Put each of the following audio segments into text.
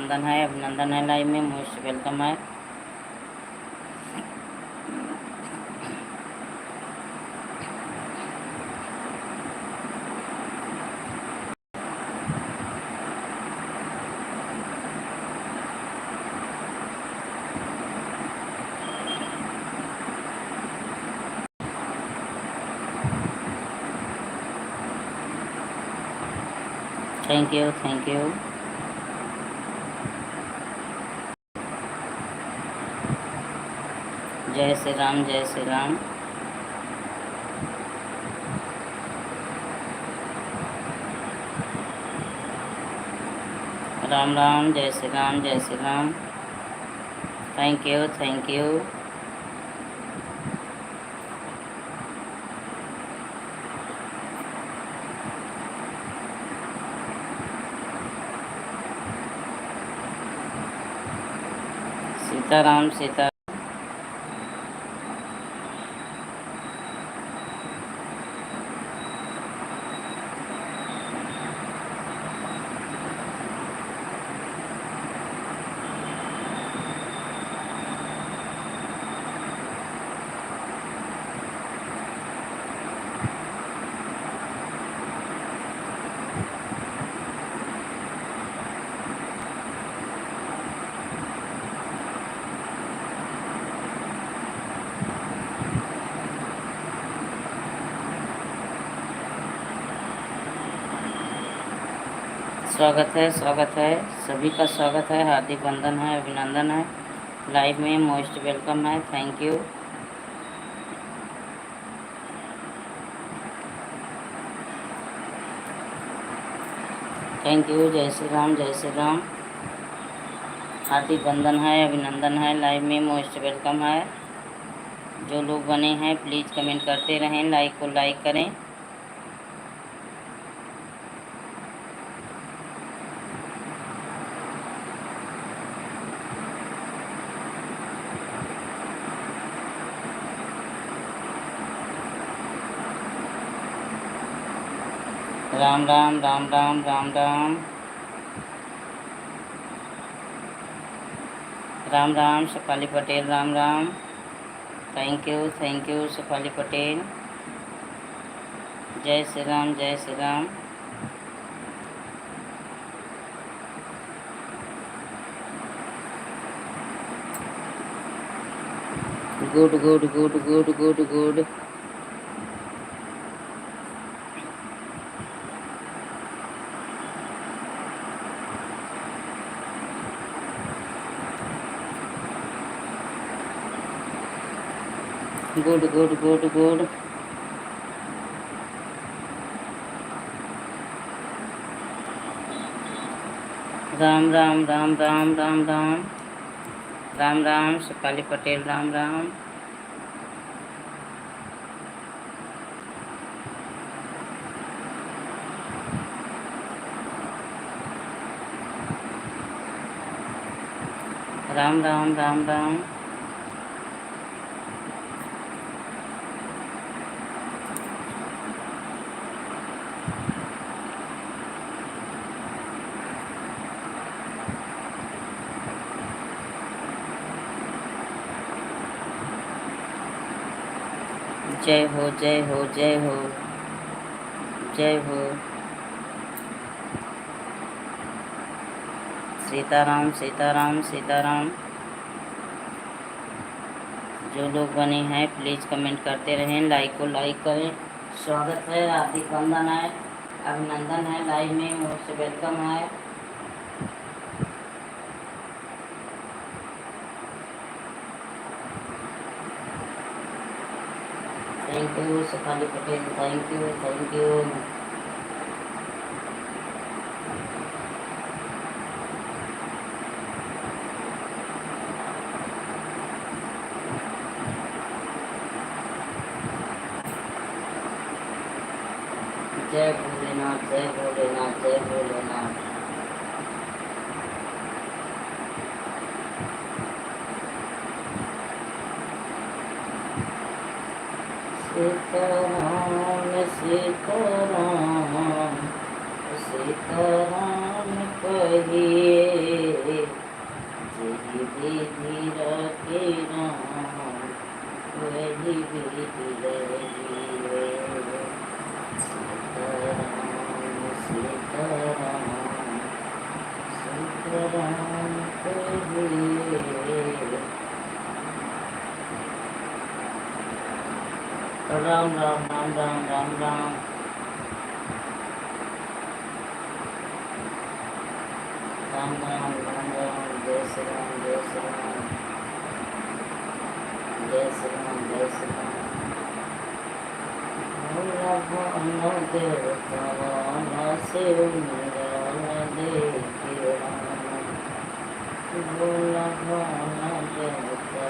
अभिनंदन है लाइव में, मोस्ट वेलकम है। Thank you, thank you. जय श्री राम, जय श्री राम। राम राम, जय श्री राम, जय Shri Ram. Thank you, thank you. Sitaram, Sita स्वागत है, सभी का स्वागत है, हार्दिक वंदन है, अभिनंदन है। लाइव में मोस्ट वेलकम है, थैंक यू। थैंक यू, जय श्री राम, जय श्री राम। हार्दिक वंदन है, अभिनंदन है, लाइव में मोस्ट वेलकम है। जो लोग बने हैं प्लीज़ कमेंट करते रहें, लाइक को लाइक करें। राम राम, राम राम, राम राम, राम राम। शेफाली पटेल, राम राम। Thank you Shefali Patel. जय श्री राम, जय Shri Ram. Good good good good good good. Good good good good. Ram Ram, Ram Ram, Ram Ram, Ram Ram. Shefali Patel, Ram Ram. Ram Ram, Ram Ram. जय हो, जय हो, जय हो, जय हो। सीताराम, सीताराम, सीताराम। जो लोग बने हैं प्लीज़ कमेंट करते रहें, लाइक को लाइक करें। स्वागत है, हार्दिक वंदन है, अभिनंदन है, लाइव में मोस्ट वेलकम है। Thank you Shefali Patel, thank you, thank you. जय भोलेनाथ, जय भोलेनाथ, जय भोलेनाथ। सीताराम, सीताराम, सीताराम कहिए, धीर के राम वही विधि जीवे सीताराम सीताराम कहिए राम राम राम राम राम राम राम राम राम राम जय श्री राम जय श्री राम जय श्री राम जय श्री राम भगवान देवता शिव मेरा देख राम भोला भाना देवता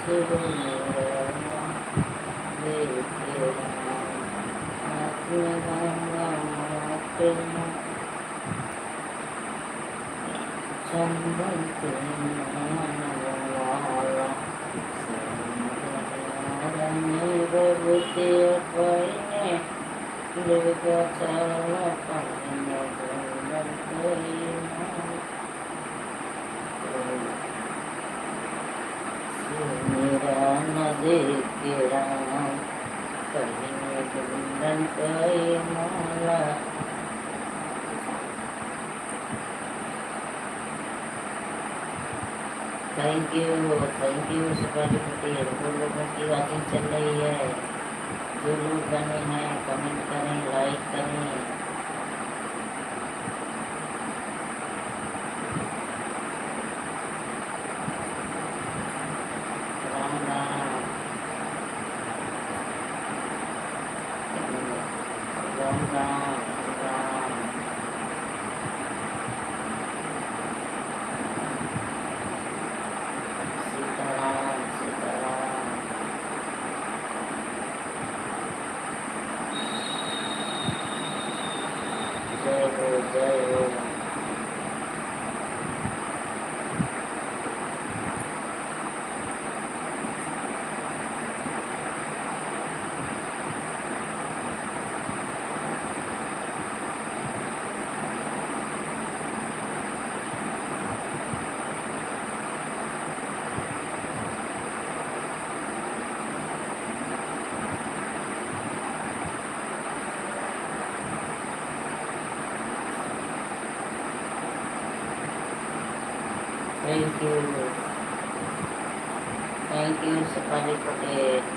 शिव मेरा देख राम आत्म गंगा मात्र चंदन के मानवाला रघुते अपने दुर्गा चाला पाने मेरा न देखे राम कहीं कुंदन कई माला थैंक यू सुपारी पटेल। जो लोगों की वॉचिंग चल रही है, जो लोग बने हैं कमेंट करें, लाइक करें। राम राम राम राम राम सीताराम सीताराम जय हो जय हो। थैंक यू सुपारी पटेल।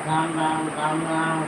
राम राम राम राम।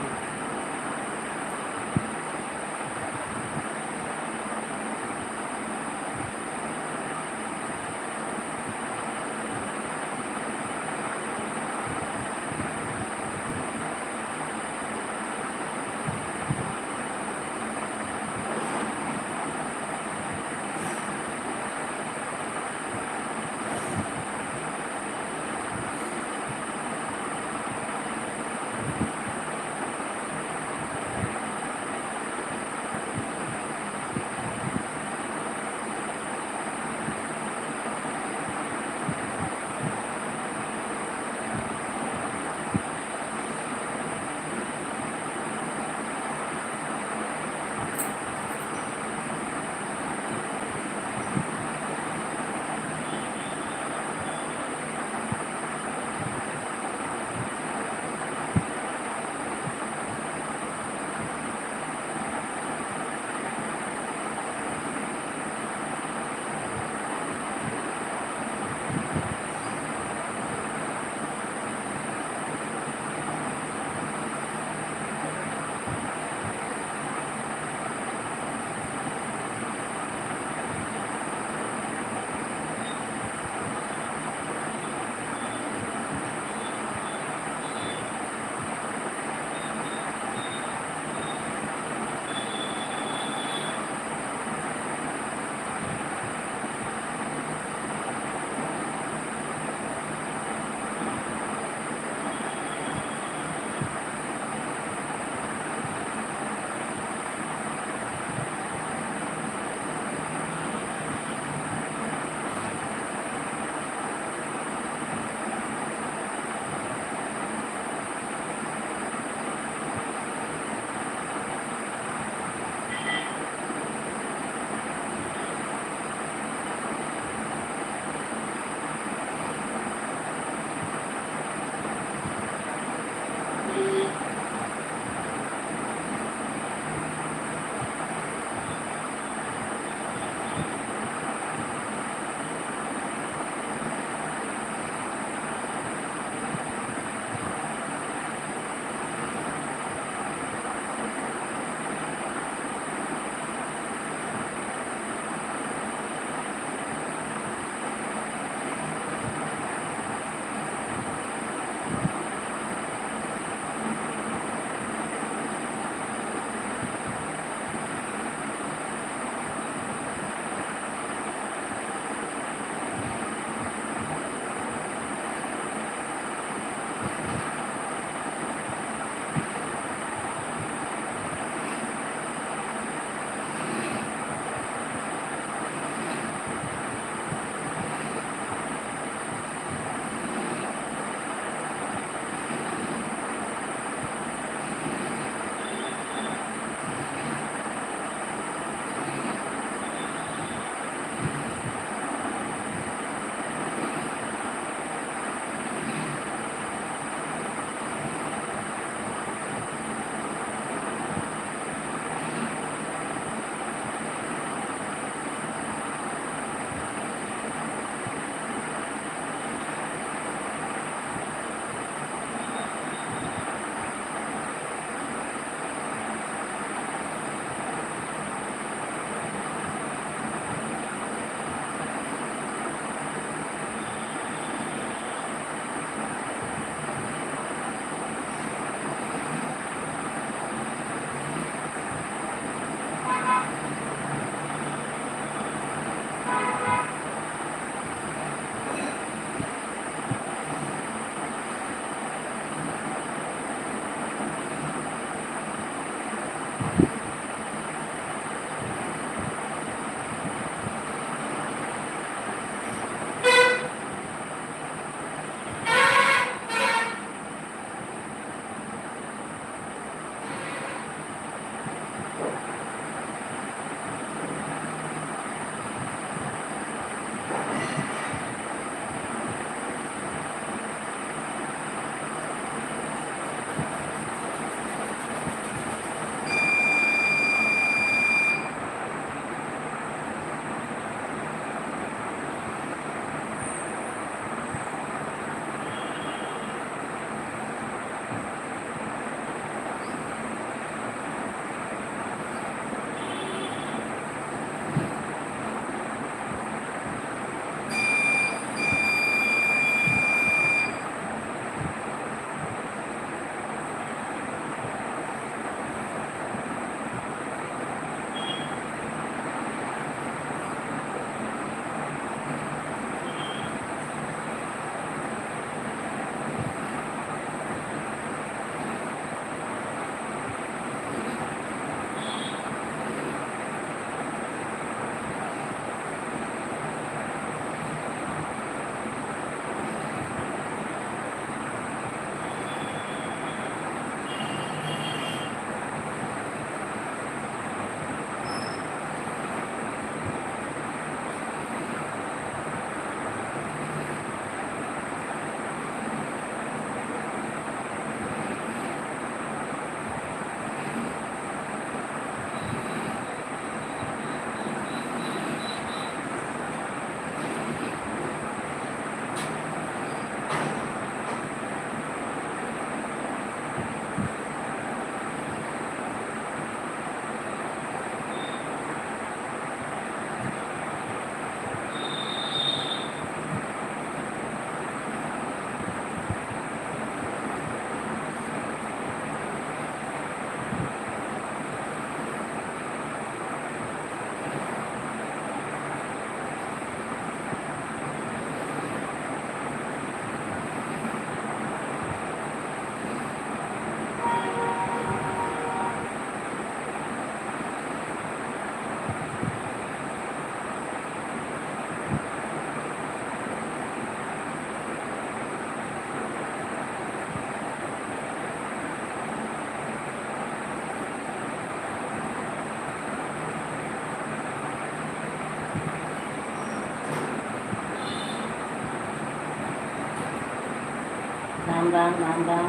राम राम राम राम।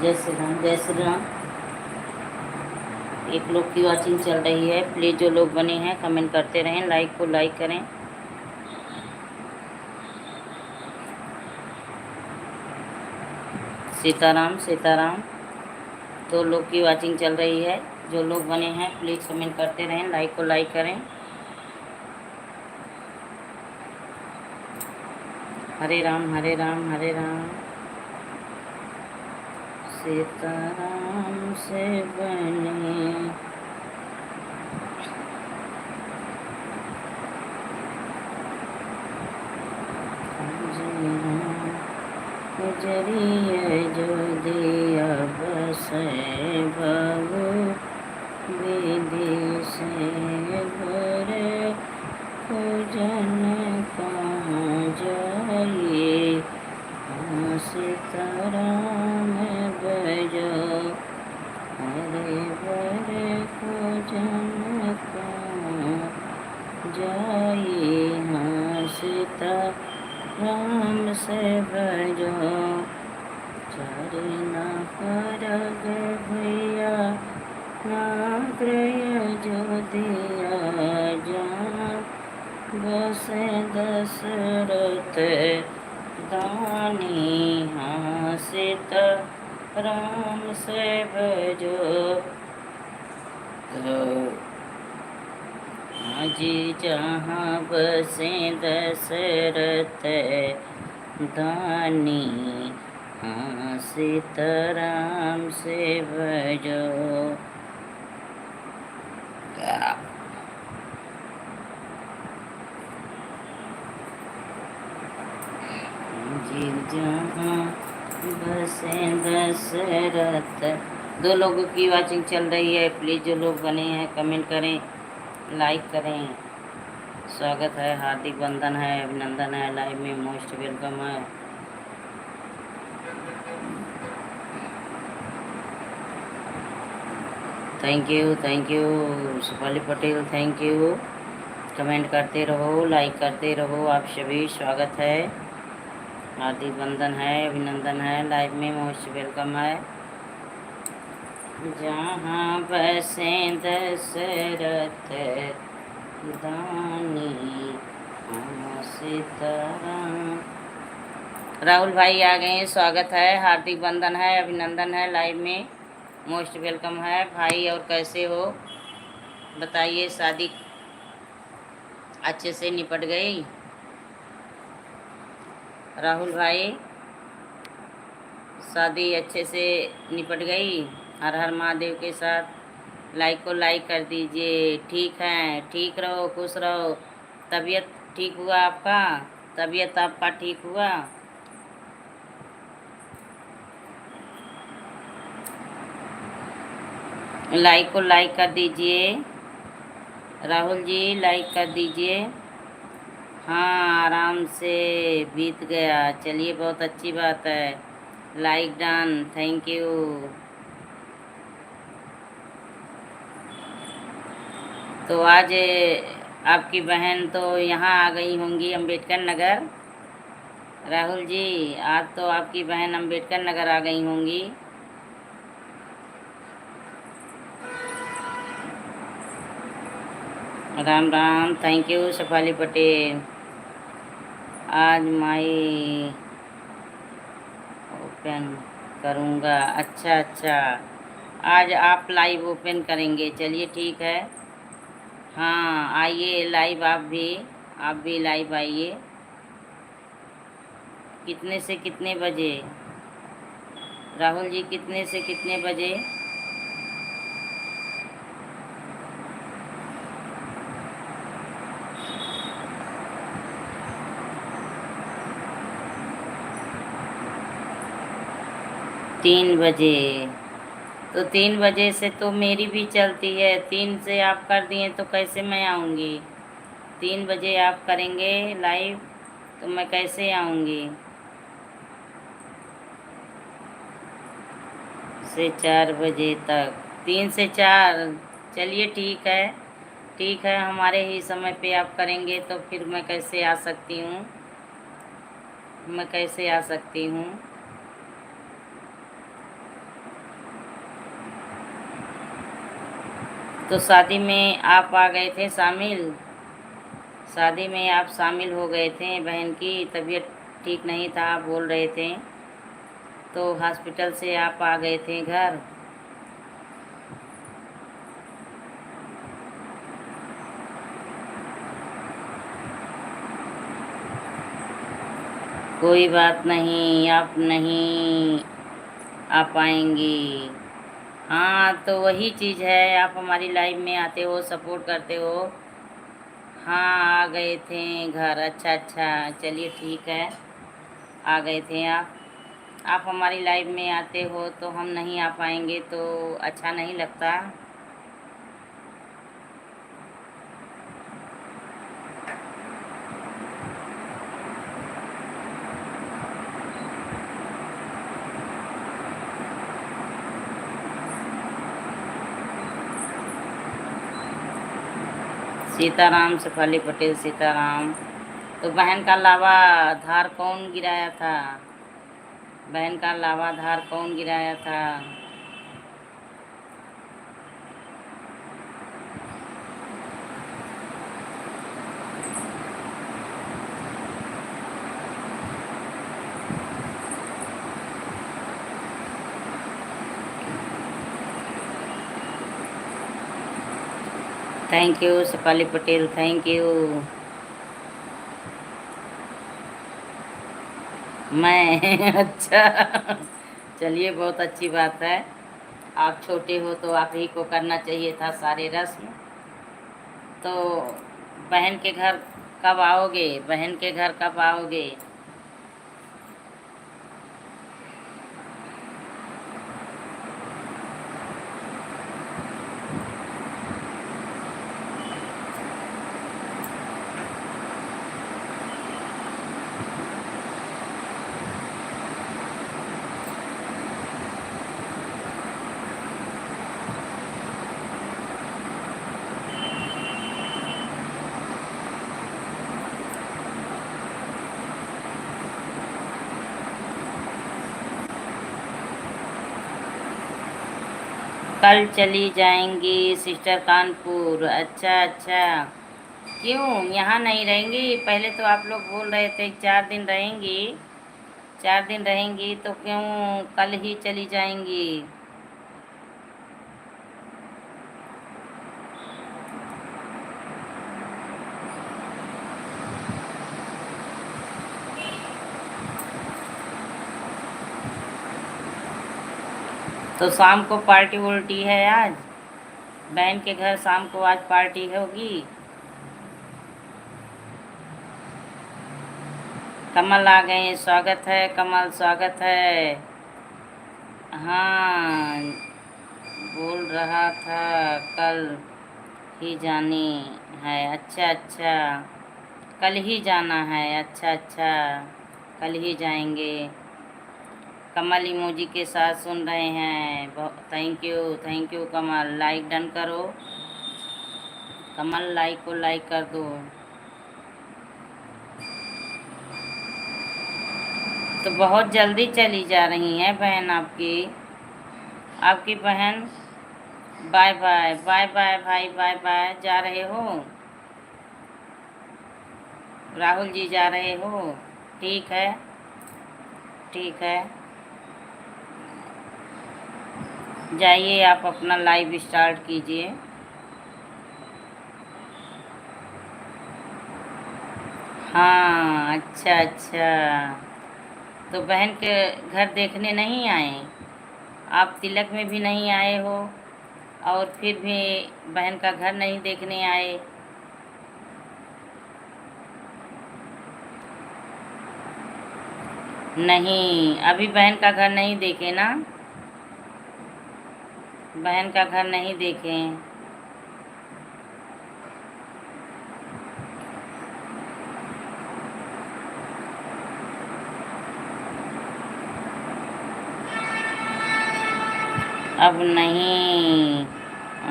जय श्री राम जय श्री राम। एक लोग की वॉचिंग चल रही है, प्लीज़ जो लोग बने हैं कमेंट करते रहें, लाइक को लाइक करें। सीताराम सीताराम। दो लोग की वॉचिंग चल रही है, जो लोग बने हैं प्लीज़ कमेंट करते रहें, लाइक को लाइक करें। हरे राम हरे राम हरे राम। सीताराम से बने गुजरिए जो दिया बस बाबू विधि से भरे पूजन कहाँ जाइए। सीताराम बजो हरे भरे पूजन कहाँ जाइए। हाँ सीता राम से बजो चारे ना करग भैया ना ग्रह जो दिया जान बस दशरथ दानी। हाँ सीता राम से बजो जी जहाँ बसे दशरथ दानी। हाँ सीताराम से बजो जी जहाँ बसे दशरथ। दो लोगों की वॉचिंग चल रही है, प्लीज़ जो लोग बने हैं कमेंट करें, लाइक करें। स्वागत है, हार्दिक वंदन है, अभिनंदन है, लाइव में मोस्ट वेलकम है। Thank you Supali Patel, thank you. Comment करते रहो, लाइक करते रहो, आप सभी स्वागत है, हार्दिक वंदन है, अभिनंदन है, लाइव में मोस्ट वेलकम है। जहाँ बसे दशरथ दानी। हाँ सीताराम। राहुल भाई आ गए हैं, स्वागत है, हार्दिक वंदन है, अभिनंदन है, लाइव में मोस्ट वेलकम है भाई। और कैसे हो बताइए, शादी अच्छे से निपट गई? राहुल भाई शादी अच्छे से निपट गई? हर हर महादेव के साथ लाइक को लाइक कर दीजिए। ठीक है, ठीक रहो, खुश रहो। तबीयत ठीक हुआ आपका? तबीयत आपका ठीक हुआ? लाइक को लाइक कर दीजिए, राहुल जी लाइक कर दीजिए। हाँ आराम से बीत गया, चलिए बहुत अच्छी बात है। Like done, thank you. तो आज आपकी बहन तो यहाँ आ गई होंगी अम्बेडकर नगर। राहुल जी आज तो आपकी बहन अम्बेडकर नगर आ गई होंगी। Ram Ram, thank you Shefali Patel. आज माई ओपन करूँगा। अच्छा अच्छा, आज आप लाइव ओपन करेंगे, चलिए ठीक है। हाँ आइए लाइव, आप भी लाइव आइए। कितने से कितने बजे राहुल जी, कितने से कितने बजे? तीन बजे। तो 3 बजे से तो मेरी भी चलती है, 3 से आप कर दिए तो कैसे मैं आऊँगी? 3 बजे आप करेंगे लाइव तो मैं कैसे आऊँगी? से 4 बजे तक, 3 से 4। चलिए ठीक है, ठीक है, हमारे ही समय पे आप करेंगे तो फिर मैं कैसे आ सकती हूँ? मैं कैसे आ सकती हूँ? तो शादी में आप आ गए थे शामिल, शादी में आप शामिल हो गए थे। बहन की तबीयत ठीक नहीं था आप बोल रहे थे, तो हॉस्पिटल से आप आ गए थे घर। कोई बात नहीं, आप नहीं आ पाएंगी। हाँ तो वही चीज़ है, आप हमारी लाइफ में आते हो, सपोर्ट करते हो। हाँ आ गए थे घर, अच्छा अच्छा, चलिए ठीक है, आ गए थे आप हमारी लाइफ में आते हो तो हम नहीं आ पाएंगे तो अच्छा नहीं लगता। सीताराम, शेफाली पटेल, सीताराम। तो बहन का लावा धार कौन गिराया था? बहन का लावा धार कौन गिराया था? Thank you Shefali Patel, thank you. मैं अच्छा, चलिए बहुत अच्छी बात है। आप छोटे हो तो आप ही को करना चाहिए था सारे रस्म। तो बहन के घर कब आओगे? बहन के घर कब आओगे? कल चली जाएंगी सिस्टर कानपुर, अच्छा अच्छा। क्यों यहाँ नहीं रहेंगी? पहले तो आप लोग बोल रहे थे 4 दिन रहेंगी, 4 दिन रहेंगी, तो क्यों कल ही चली जाएंगी? तो शाम को पार्टी उल्टी है आज? बहन के घर शाम को आज पार्टी होगी? कमल आ गए, स्वागत है कमल, स्वागत है। हाँ बोल रहा था कल ही जानी है, अच्छा अच्छा, कल ही जाना है, अच्छा अच्छा, कल ही जाएंगे। कमल इमोजी के साथ सुन रहे हैं, thank you Kamal. Like done करो कमल, लाइक को लाइक कर दो। तो बहुत जल्दी चली जा रही हैं बहन आपकी, आपकी बहन। बाय बाय, बाय बाय भाई, बाय बाय, जा रहे हो? राहुल जी जा रहे हो? ठीक है, ठीक है, जाइए आप अपना लाइव स्टार्ट कीजिए। हाँ अच्छा अच्छा, तो बहन के घर देखने नहीं आए? आप तिलक में भी नहीं आए हो और फिर भी बहन का घर नहीं देखने आए? नहीं, अभी बहन का घर नहीं देखे ना? बहन का घर नहीं देखे। अब नहीं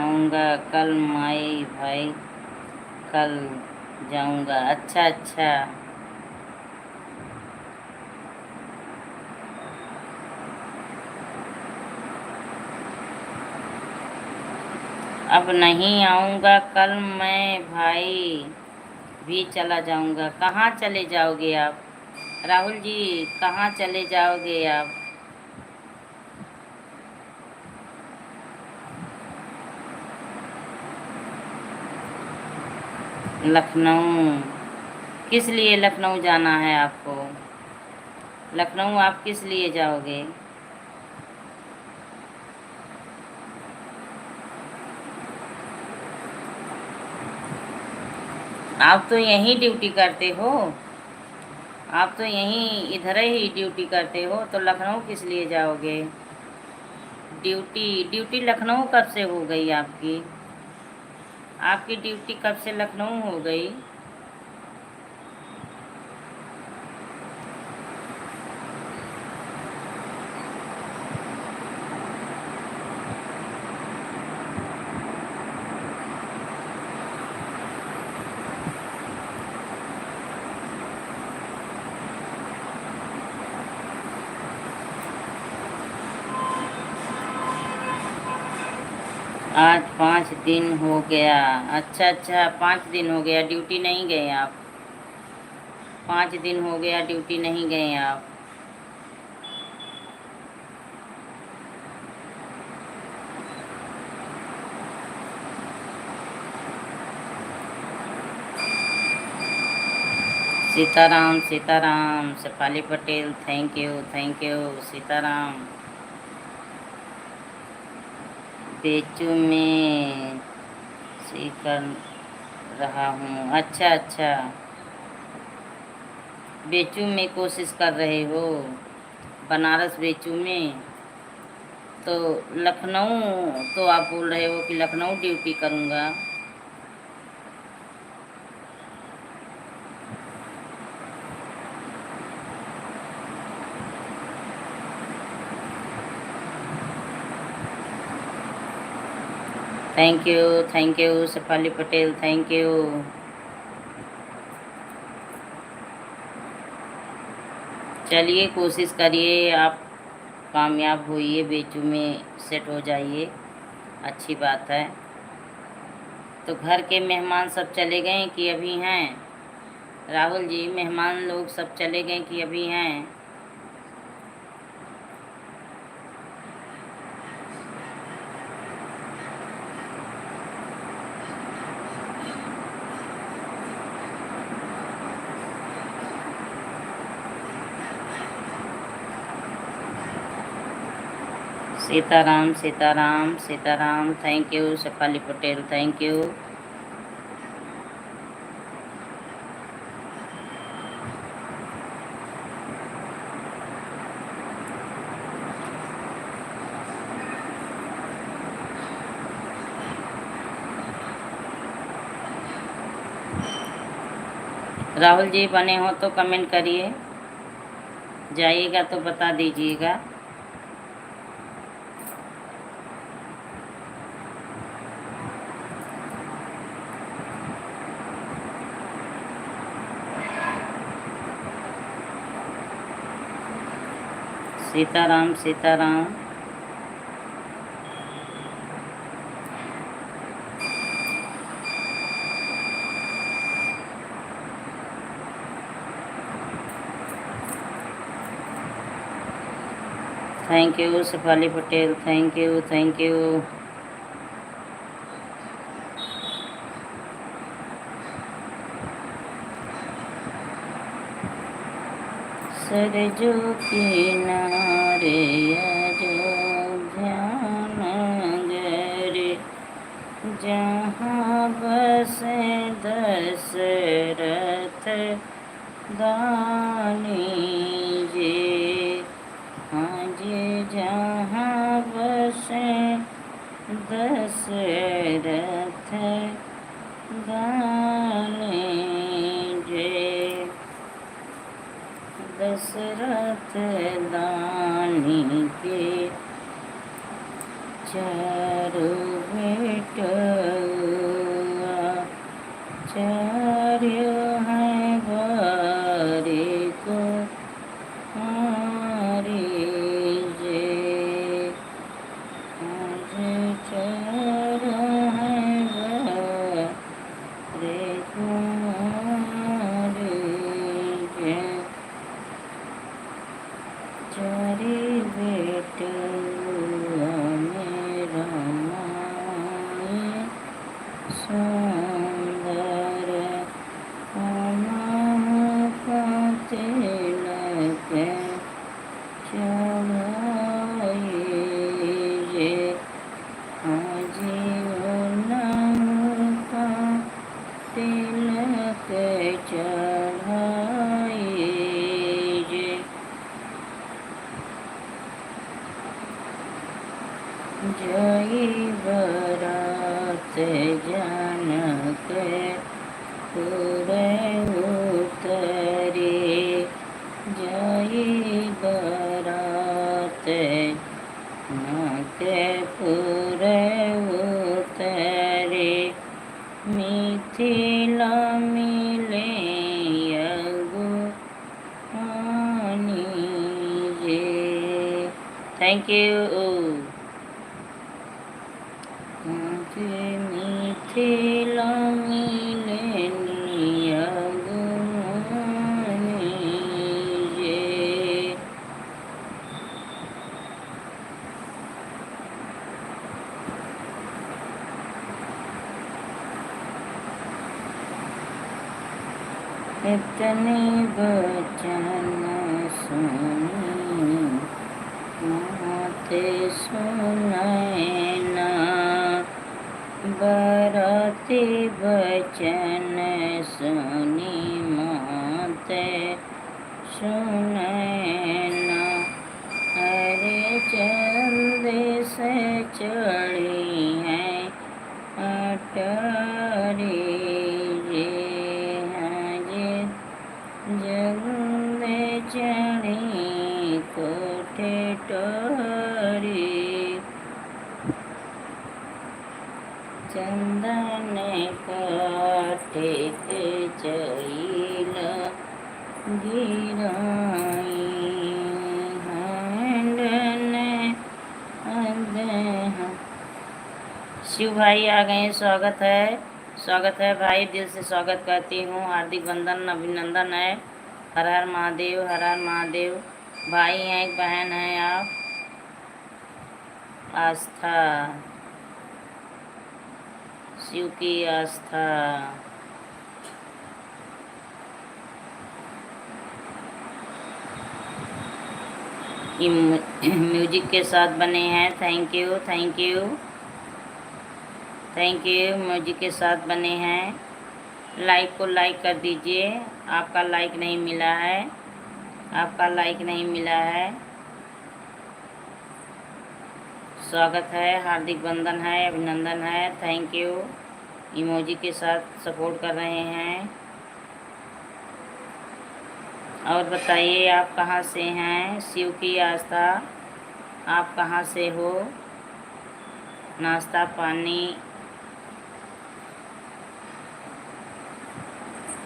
आऊँगा, कल माई भाई, कल जाऊँगा, अच्छा अच्छा। अब नहीं आऊँगा कल मैं भाई भी चला जाऊँगा। कहाँ चले जाओगे आप राहुल जी? कहाँ चले जाओगे आप? लखनऊ? किस लिए लखनऊ जाना है आपको? लखनऊ आप किस लिए जाओगे? आप तो यहीं ड्यूटी करते हो। आप तो यहीं इधर ही ड्यूटी करते हो, तो लखनऊ किस लिए जाओगे? ड्यूटी ड्यूटी लखनऊ कब से हो गई आपकी? आपकी ड्यूटी कब से लखनऊ हो गई? आज 5 दिन हो गया। अच्छा अच्छा, 5 दिन हो गया ड्यूटी नहीं गए आप। 5 दिन हो गया ड्यूटी नहीं गए आप। सीताराम सीताराम। Shefali Patel, thank you Sitaram. बेचू में सी कर रहा हूँ। अच्छा अच्छा, बेचू में कोशिश कर रहे हो, बनारस बेचू में। तो लखनऊ तो आप बोल रहे हो कि लखनऊ ड्यूटी करूँगा। Thank you Shefali Patel, thank you. चलिए कोशिश करिए, आप कामयाब होइए, बेचू में सेट हो जाइए, अच्छी बात है। तो घर के मेहमान सब चले गए कि अभी हैं? राहुल जी, मेहमान लोग सब चले गए कि अभी हैं? Sitaram Sitaram Sitaram, thank you Shefali Patel, thank you. Rahul ji बने हो तो कमेंट करिए, जाइएगा तो बता दीजिएगा। Sitaram Sitaram. Thank you Shefali Patel, thank you. Sarju किनारे अयोध्या नगरी, जहाँ बसे दशरथ दानी जी। हाँ जी, जहाँ बसे दशरथ दानी जी। दशरथ दानी के चारु बेटुआ, चार्य हैं बारी को हारी जे। आज चार चढ़ाइए जीवन का तिलक चढ़ाइए जय बरात जनक पूरे उतरे जय बरात जनक पूरे उतरे मिथिला मिले अगुवानी जे। Thank you. मिथिला मिले अगुवानी जे। इतने बचन सुनी माते सुनैना बराती बचन सुनी माते सुनैना हरे चंद से चढ़ी है अटारी जगद चढ़ी कोठे टोरी चंदन काटे के चैल गिराई हंडन शिव भाई आ गए। स्वागत है भाई, दिल से स्वागत करती हूँ। हार्दिक वंदन अभिनंदन है। हर हर महादेव, हर हर महादेव। भाई हैं, एक बहन है आप आस्था, शिव की आस्था। म्यूजिक के साथ बने हैं। Thank you thank you thank you. Music के साथ बने हैं। लाइक को लाइक कर दीजिए। आपका लाइक नहीं मिला है, आपका लाइक नहीं मिला है। स्वागत है, हार्दिक वंदन है, अभिनंदन है। Thank you. इमोजी के साथ सपोर्ट कर रहे हैं। और बताइए आप कहाँ से हैं? शिव की आस्था, आप कहाँ से हो? नाश्ता पानी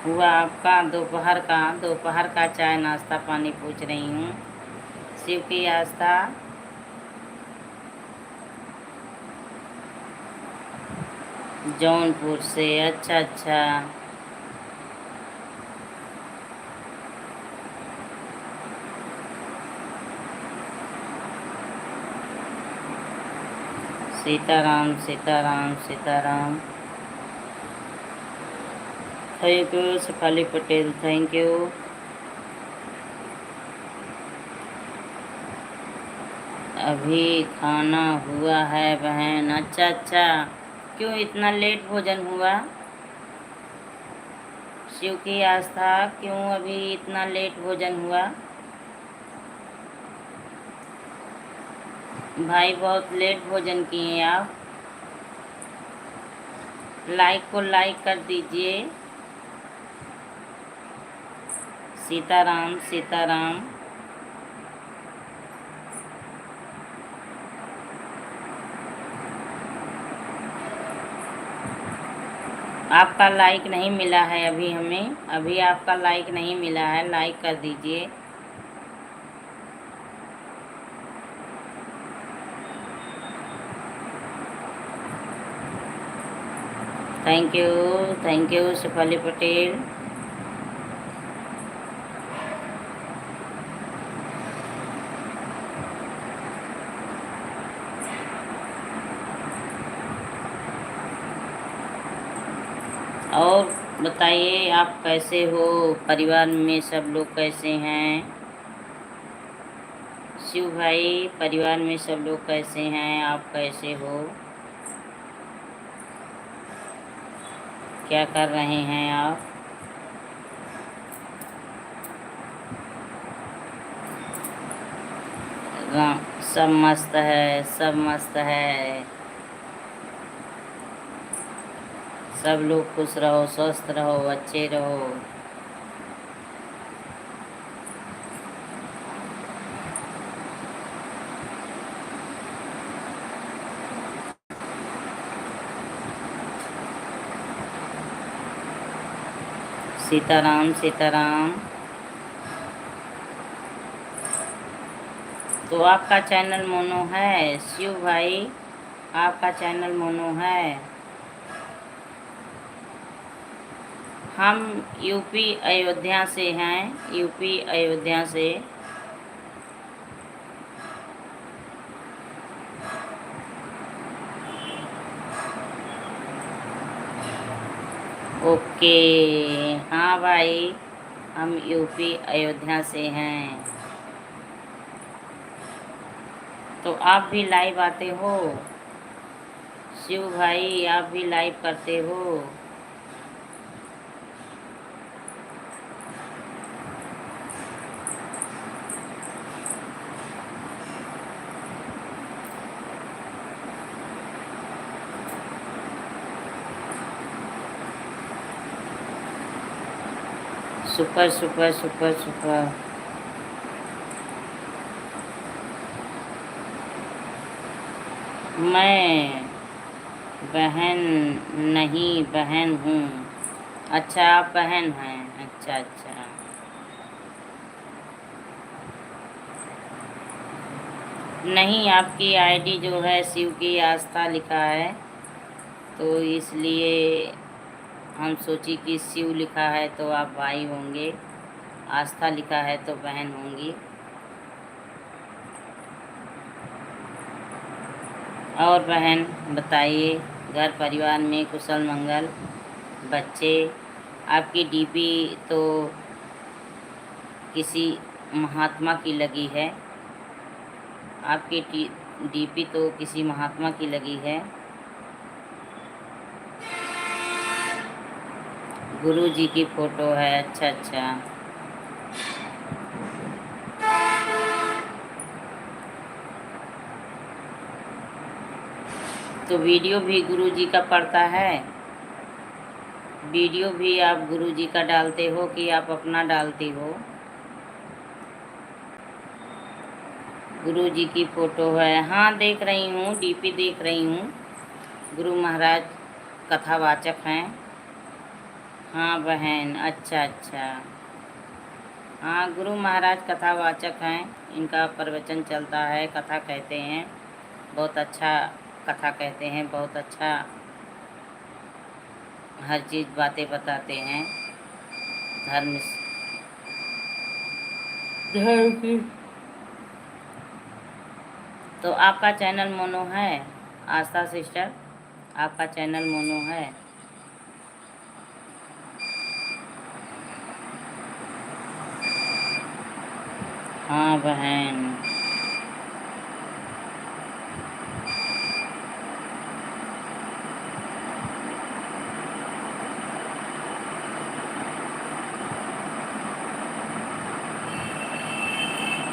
हुआ आपका? दोपहर का चाय नाश्ता पानी पूछ रही हूँ। शिव की आस्था। जौनपुर से, अच्छा अच्छा। Sitaram Sitaram Sitaram. Thank you Shefali Patel, thank you. अभी खाना हुआ है बहन, अच्छा अच्छा। क्यों इतना लेट भोजन हुआ? शिव की आस्था, क्यों अभी इतना लेट भोजन हुआ? भाई बहुत लेट भोजन किए आप। लाइक को लाइक कर दीजिए। सीताराम सीताराम। आपका लाइक नहीं मिला है अभी हमें, अभी आपका लाइक नहीं मिला है, लाइक कर दीजिए। Thank you Shefali Patel. और बताइए आप कैसे हो? परिवार में सब लोग कैसे हैं? शिव भाई, परिवार में सब लोग कैसे हैं? आप कैसे हो? क्या कर रहे हैं आप? सब मस्त है, सब मस्त है। सब लोग खुश रहो, स्वस्थ रहो, अच्छे रहो। सीताराम सीताराम। तो आपका चैनल मोनो है शिव भाई? आपका चैनल मोनो है? हम यूपी अयोध्या से हैं, यूपी अयोध्या से। ओके। हाँ भाई, हम यूपी अयोध्या से हैं। तो आप भी लाइव आते हो? शिव भाई, आप भी लाइव करते हो? Super super super super. मैं बहन नहीं, बहन हूँ। अच्छा, आप बहन हैं? अच्छा अच्छा। नहीं, आपकी आईडी जो है शिव की आस्था लिखा है, तो इसलिए हम सोची कि शिव लिखा है तो आप भाई होंगे, आस्था लिखा है तो बहन होंगी। और बहन बताइए, घर परिवार में कुशल मंगल, बच्चे? आपकी डीपी तो किसी महात्मा की लगी है, आपकी डीपी तो किसी महात्मा की लगी है। गुरु जी की फ़ोटो है? अच्छा अच्छा। तो वीडियो भी गुरु जी का पड़ता है? वीडियो भी आप गुरु जी का डालते हो कि आप अपना डालती हो? गुरु जी की फ़ोटो है, हाँ देख रही हूँ, डीपी देख रही हूँ। गुरु महाराज कथावाचक हैं। हाँ बहन, अच्छा अच्छा। हाँ, गुरु महाराज कथावाचक हैं, इनका प्रवचन चलता है, कथा कहते हैं, बहुत अच्छा कथा कहते हैं, बहुत अच्छा हर चीज़ बातें बताते हैं धर्म धर्म की। तो आपका चैनल मोनो है आस्था सिस्टर? आपका चैनल मोनो है? हाँ बहन।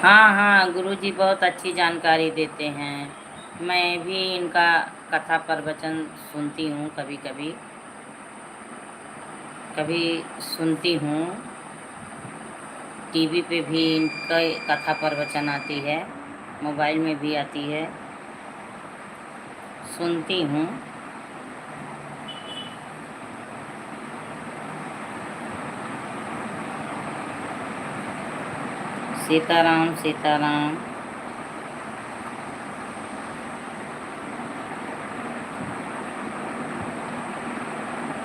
हाँ हाँ, गुरुजी बहुत अच्छी जानकारी देते हैं। मैं भी इनका कथा प्रवचन सुनती हूँ, कभी कभी कभी सुनती हूँ। टीवी पे भी इनका कथा प्रवचन आती है, मोबाइल में भी आती है, सुनती हूँ। सीताराम सीताराम।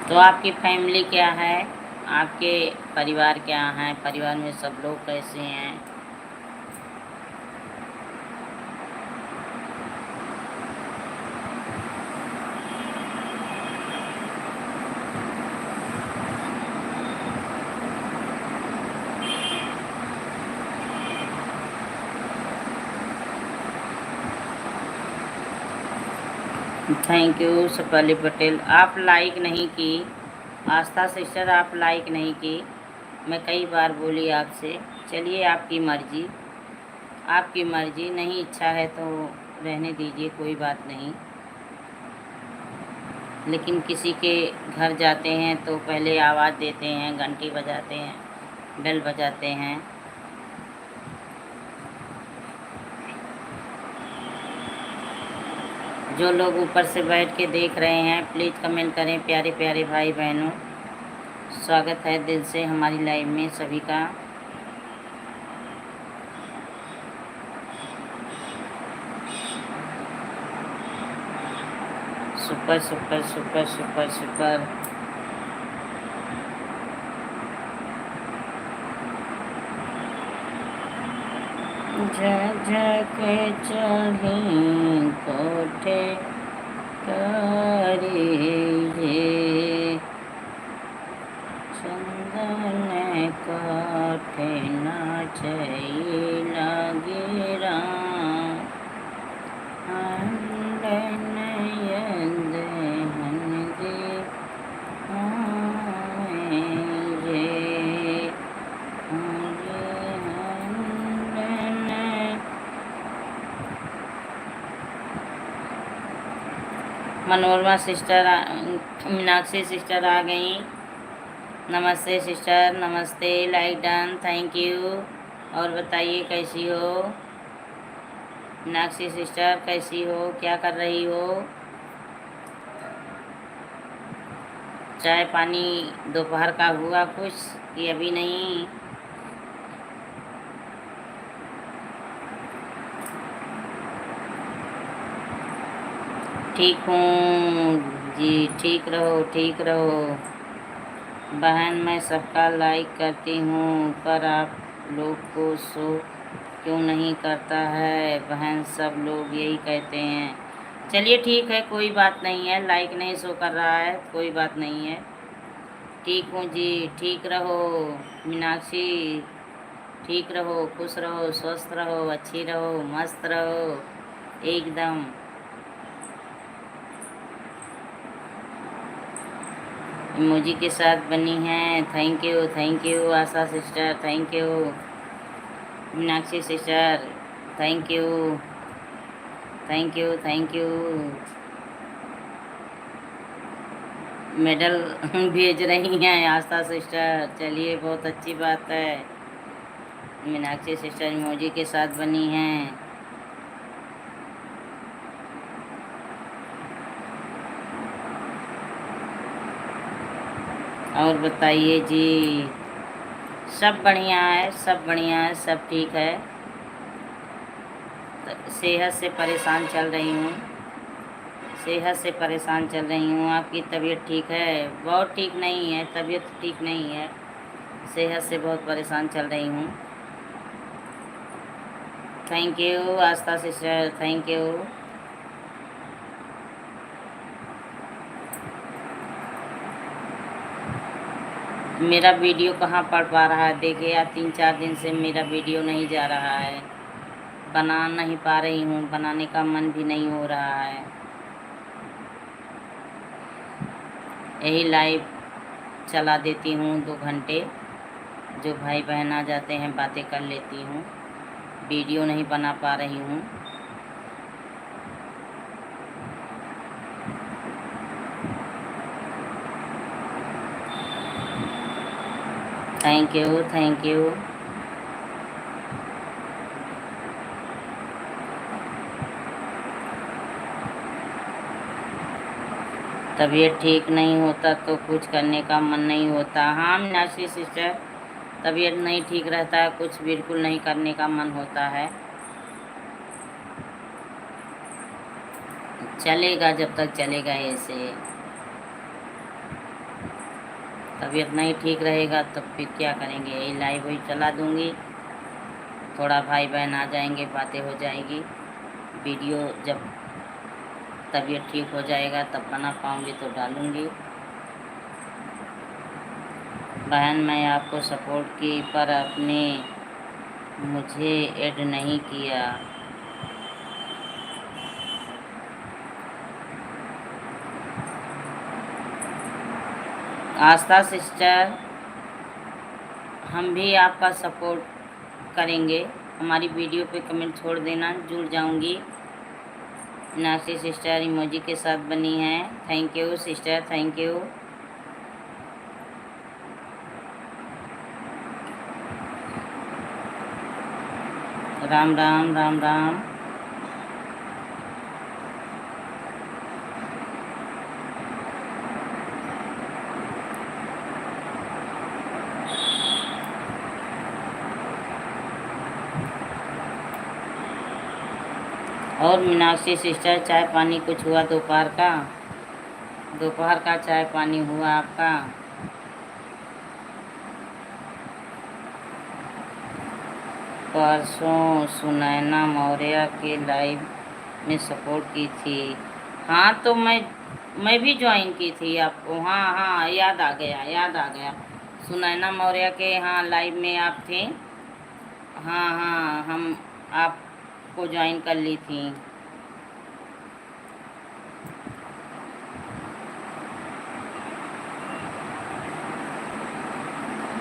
तो आपकी फैमिली क्या है? आपके परिवार क्या हैं? परिवार में सब लोग कैसे हैं? Thank you Sapali Patel. आप लाइक नहीं की आस्था सिस्टर, आप लाइक नहीं की। मैं कई बार बोली आपसे। चलिए आपकी मर्ज़ी, आपकी मर्ज़ी। नहीं इच्छा है तो रहने दीजिए, कोई बात नहीं। लेकिन किसी के घर जाते हैं तो पहले आवाज़ देते हैं, घंटी बजाते हैं, बेल बजाते हैं। जो लोग ऊपर से बैठ के देख रहे हैं प्लीज़ कमेंट करें। प्यारे प्यारे भाई बहनों, स्वागत है दिल से हमारी लाइव में सभी का। Super super super super super. झक चाहे कोठे करिए, चंदन काठे नाचई लगिरा, हंडन यद हंदे आए मनोरमा सिस्टर, मीनाक्षी सिस्टर आ गई। नमस्ते सिस्टर, नमस्ते। Like done, thank you. और बताइए कैसी हो मीनाक्षी सिस्टर, कैसी हो, क्या कर रही हो? चाय पानी दोपहर का हुआ कुछ कि अभी नहीं? ठीक हूँ जी, ठीक रहो, ठीक रहो बहन। मैं सबका लाइक करती हूँ पर आप लोग को शो क्यों नहीं करता है बहन? सब लोग यही कहते हैं। चलिए ठीक है, कोई बात नहीं है। लाइक नहीं शो कर रहा है, कोई बात नहीं है। ठीक हूँ जी, ठीक रहो मीनाक्षी, ठीक रहो, खुश रहो, स्वस्थ रहो, अच्छी रहो, मस्त रहो एकदम। इमोजी के साथ बनी है। Thank you Asha sister, thank you Meenakshi sister, thank you thank you thank you. Medal भेज रही हैं आस्था सिस्टर, चलिए बहुत अच्छी बात है। मीनाक्षी सिस्टर इमोजी के साथ बनी हैं। और बताइए जी, सब बढ़िया है, सब बढ़िया है, सब ठीक है। सेहत से परेशान चल रही हूँ, सेहत से परेशान चल रही हूँ। आपकी तबीयत ठीक है? बहुत ठीक नहीं है, तबीयत ठीक नहीं है, सेहत से बहुत परेशान चल रही हूँ। Thank you Aastha sister, thank you. मेरा वीडियो कहाँ पढ़ पा रहा है? देखिए यार, 3-4 दिन से मेरा वीडियो नहीं जा रहा है, बना नहीं पा रही हूँ, बनाने का मन भी नहीं हो रहा है। यही लाइव चला देती हूँ 2 घंटे, जो भाई बहन आ जाते हैं बातें कर लेती हूँ, वीडियो नहीं बना पा रही हूँ। Thank you, thank you. तबीयत ठीक नहीं होता तो कुछ करने का मन नहीं होता। हाँ मीनाक्षी सिस्टर, तबीयत नहीं ठीक रहता है, कुछ बिल्कुल नहीं करने का मन होता है। चलेगा जब तक चलेगा ऐसे। तबीयत नहीं ठीक रहेगा तो फिर क्या करेंगे? यही लाइव वही चला दूँगी, थोड़ा भाई बहन आ जाएंगे, बातें हो जाएगी। वीडियो जब तबीयत ठीक हो जाएगा तब बना पाऊँगी तो डालूँगी। बहन मैं आपको सपोर्ट की पर आपने मुझे ऐड नहीं किया। आस्था सिस्टर, हम भी आपका सपोर्ट करेंगे। हमारी वीडियो पे कमेंट छोड़ देना, जुड़ जाऊंगी। मीनाक्षी सिस्टर इमोजी के साथ बनी है। Thank you sister, thank you. Ram Ram Ram Ram. और मीनाक्षी सिस्टर, चाय पानी कुछ हुआ दोपहर का? दोपहर का चाय पानी हुआ आपका? परसों सुनैना मौर्य के लाइव में सपोर्ट की थी। हाँ तो मैं भी ज्वाइन की थी आपको। हाँ हाँ, याद आ गया, याद आ गया। सुनैना मौर्य के हाँ लाइव में आप थे। हाँ हाँ, हम आपको ज्वाइन कर ली थी।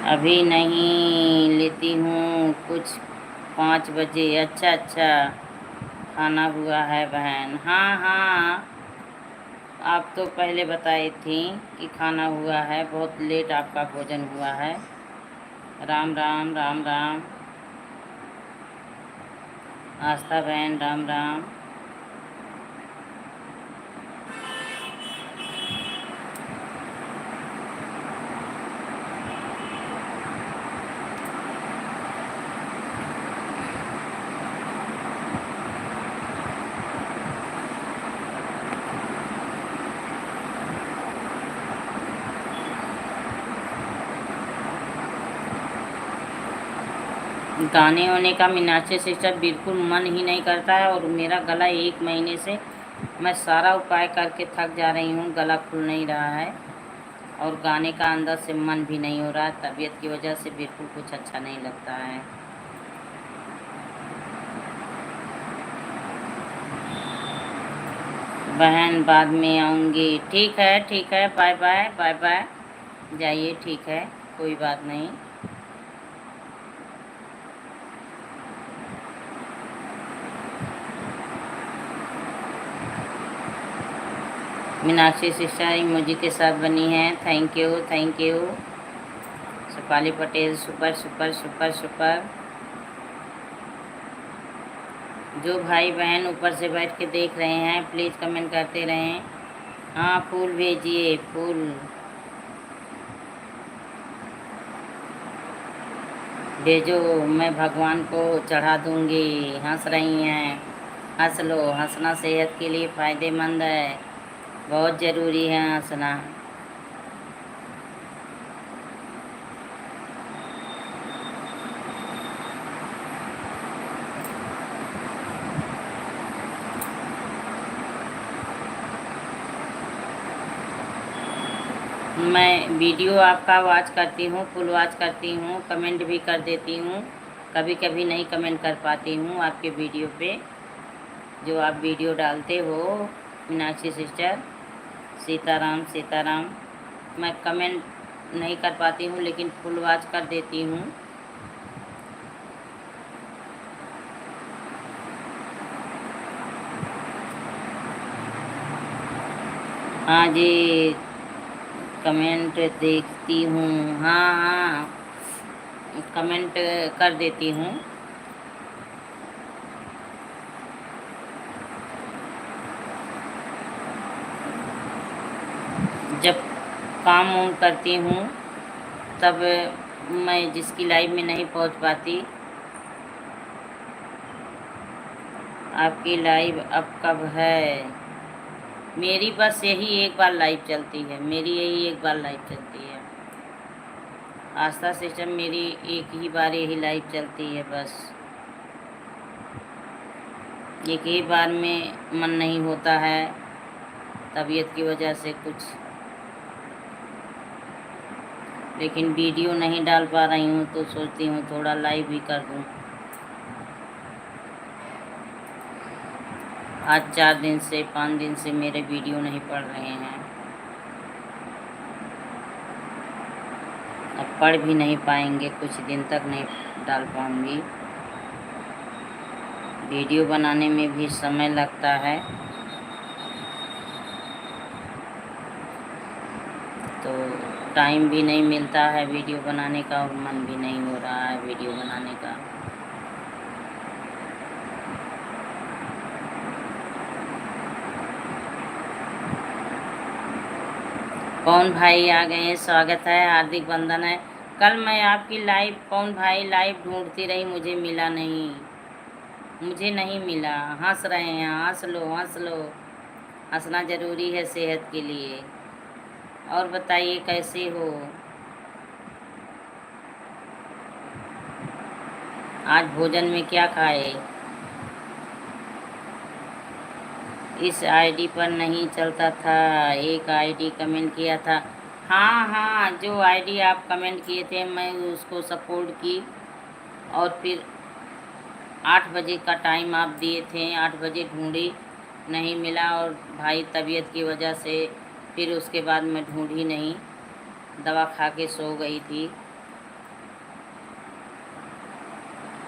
अभी नहीं लेती हूँ, कुछ 5 बजे। अच्छा अच्छा, खाना हुआ है बहन? हाँ हाँ, आप तो पहले बताई थी कि खाना हुआ है, बहुत लेट आपका भोजन हुआ है। राम राम राम राम। आस्था बहन राम राम। गाने होने का मीनाक्षी सिस्टर बिल्कुल मन ही नहीं करता है। और मेरा गला 1 महीने से मैं सारा उपाय करके थक जा रही हूँ, गला खुल नहीं रहा है और गाने का अंदर से मन भी नहीं हो रहा है। तबीयत की वजह से बिल्कुल कुछ अच्छा नहीं लगता है। बहन बाद में आऊँगी। ठीक है ठीक है, बाय बाय बाय बाय, जाइए, ठीक है, कोई बात नहीं। मीनाक्षी सिस्टर इमोजी के साथ बनी है। Thank you thank you. Supali Patel super super super super. जो भाई बहन ऊपर से बैठ के देख रहे हैं प्लीज़ कमेंट करते रहें। हाँ, फूल भेजिए, फूल भेजो, मैं भगवान को चढ़ा दूँगी। हंस रही हैं, हंस लो, हंसना सेहत के लिए फ़ायदेमंद है, बहुत ज़रूरी है हंसना। मैं वीडियो आपका वॉच करती हूँ, फुल वॉच करती हूँ, कमेंट भी कर देती हूँ। कभी कभी नहीं कमेंट कर पाती हूँ आपके वीडियो पे, जो आप वीडियो डालते हो मीनाक्षी सिस्टर। सीताराम सीताराम। मैं कमेंट नहीं कर पाती हूँ लेकिन फुल वॉच कर देती हूँ। हाँ जी, कमेंट देखती हूँ। हाँ हाँ, कमेंट कर देती हूँ। जब काम वाम करती हूँ तब मैं जिसकी लाइव में नहीं पहुँच पाती। आपकी लाइव अब कब है? मेरी बस यही एक बार लाइव चलती है, मेरी यही एक बार लाइव चलती है। आस्था सिस्टम मेरी एक ही बार यही लाइव चलती है बस। एक ही बार में मन नहीं होता है, तबीयत की वजह से कुछ, लेकिन वीडियो नहीं डाल पा रही हूँ तो सोचती हूँ थोड़ा लाइव भी कर दूँ। आज 4 दिन से 5 दिन से मेरे वीडियो नहीं पड़ रहे हैं। पढ़ भी नहीं पाएंगे, कुछ दिन तक नहीं डाल पाऊँगी। वीडियो बनाने में भी समय लगता है, तो टाइम भी नहीं मिलता है वीडियो बनाने का और मन भी नहीं हो रहा है वीडियो बनाने का। पवन भाई आ गए हैं, स्वागत है, हार्दिक वंदन है। कल मैं आपकी लाइव, पवन भाई लाइव ढूंढती रही, मुझे मिला नहीं, मुझे नहीं मिला। हंस रहे हैं, हंस लो हंस लो, हंसना ज़रूरी है सेहत के लिए। और बताइए कैसे हो? आज भोजन में क्या खाए? इस आईडी पर नहीं चलता था, एक आईडी कमेंट किया था। हाँ हाँ, जो आईडी आप कमेंट किए थे मैं उसको सपोर्ट की, और फिर 8 बजे का टाइम आप दिए थे, 8 बजे ढूंढी, नहीं मिला, और भाई तबीयत की वजह से फिर उसके बाद मैं ढूंढी नहीं, दवा खा के सो गई थी।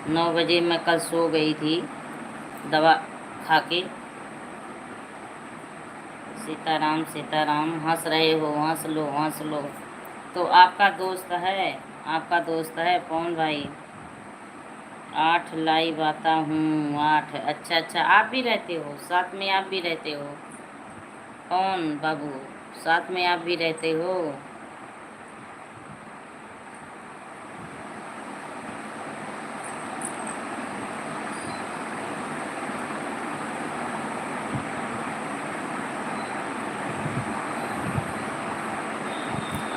9 बजे मैं कल सो गई थी दवा खा के। सीताराम सीताराम, हंस रहे हो, हंस लो हंस लो। तो आपका दोस्त है, आपका दोस्त है पवन भाई। 8 लाइव आता हूँ, 8। अच्छा अच्छा, आप भी रहते हो साथ में, आप भी रहते हो पवन बाबू, साथ में आप भी रहते हो।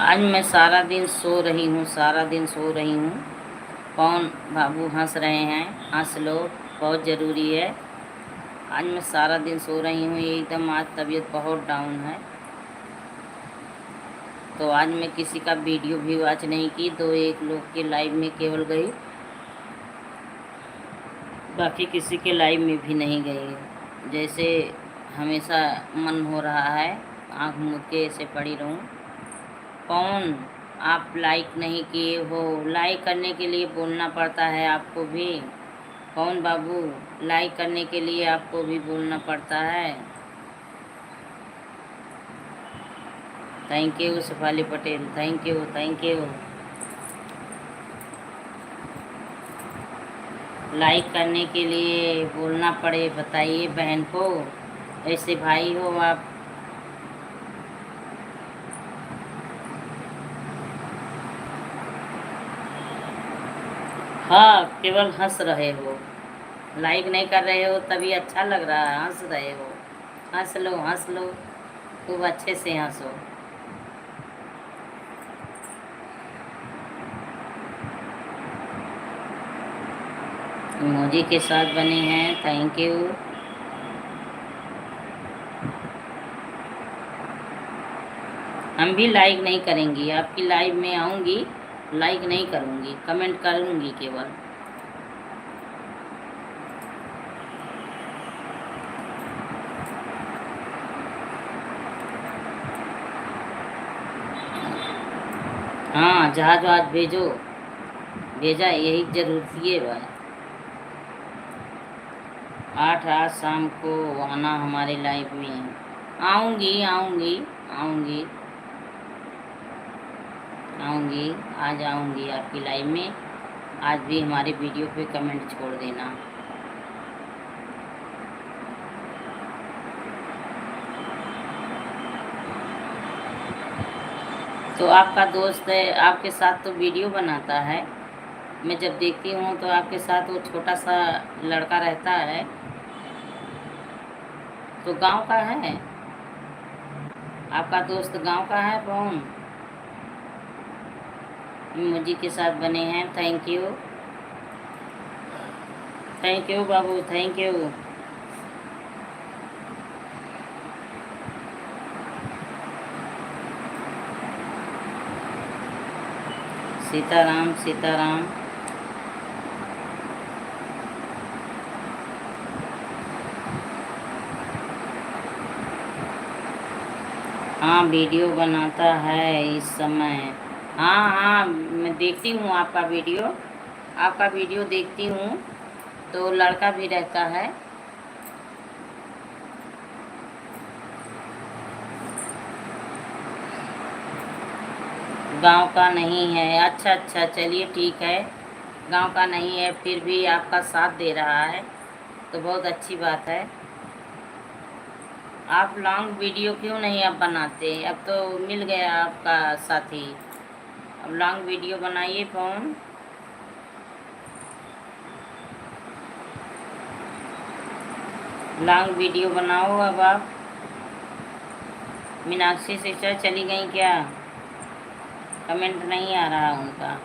आज मैं सारा दिन सो रही हूँ, सारा दिन सो रही हूँ। पवन बाबू हंस रहे हैं, हंस लो, बहुत ज़रूरी है। आज मैं सारा दिन सो रही हूँ, एकदम आज तबीयत बहुत डाउन है, तो आज मैं किसी का वीडियो भी वॉच नहीं की, 2-1 लोग के लाइव में केवल गई, बाकी किसी के लाइव में भी नहीं गई। जैसे हमेशा मन हो रहा है आँख मूंद के ऐसे पड़ी रहूं। कौन आप लाइक नहीं किए हो? लाइक करने के लिए बोलना पड़ता है आपको भी, कौन बाबू, लाइक करने के लिए आपको भी बोलना पड़ता है। Thank you Shefali Patel, thank you thank you. Like करने के लिए बोलना पड़े, बताइए बहन को, ऐसे भाई हो आप। हाँ, केवल हंस रहे हो, लाइक नहीं कर रहे हो तभी अच्छा लग रहा है, हंस रहे हो, हंस लो हंस लो, खूब अच्छे से हंसो। इमोजी के साथ बने हैं, थैंक यू। हम भी लाइक नहीं करेंगी, आपकी लाइव में आऊँगी, लाइक नहीं करूँगी, कमेंट करूँगी केवल। हाँ, जहाज वहाज भेजो, भेजा, यही जरूरी है भाई। 8 आज शाम को आना हमारे लाइव में। आऊँगी आऊँगी आऊँगी आऊँगी, आज आऊँगी आपकी लाइव में। आज भी हमारे वीडियो पे कमेंट छोड़ देना। तो आपका दोस्त है, आपके साथ तो वीडियो बनाता है, मैं जब देखती हूँ तो आपके साथ वो छोटा सा लड़का रहता है, तो गांव का है आपका दोस्त, गांव का है कौन? इमोजी के साथ बने हैं, thank you Babu, thank you. Sitaram Sitaram. हाँ, वीडियो बनाता है इस समय, हाँ हाँ, मैं देखती हूँ आपका वीडियो देखती हूँ। तो लड़का भी रहता है। गांव का नहीं है? अच्छा अच्छा, चलिए ठीक है। गांव का नहीं है, फिर भी आपका साथ दे रहा है, तो बहुत अच्छी बात है। आप लॉन्ग वीडियो क्यों नहीं अब बनाते? अब तो मिल गया आपका साथी, अब लॉन्ग वीडियो बनाइए। फोन लॉन्ग वीडियो बनाओ अब आप। मीनाक्षी सिस्टर चली गई क्या? कमेंट नहीं आ रहा उनका।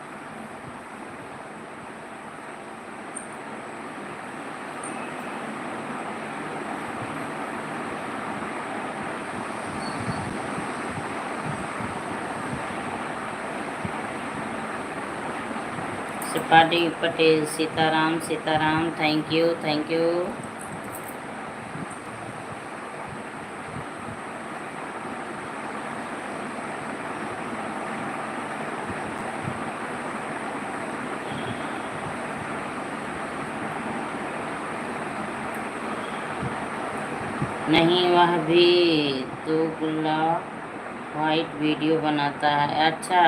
Tripathi Patel, Sitaram Sitaram, thank you thank you. नहीं, वह भी दुगला वाइट वीडियो बनाता है। अच्छा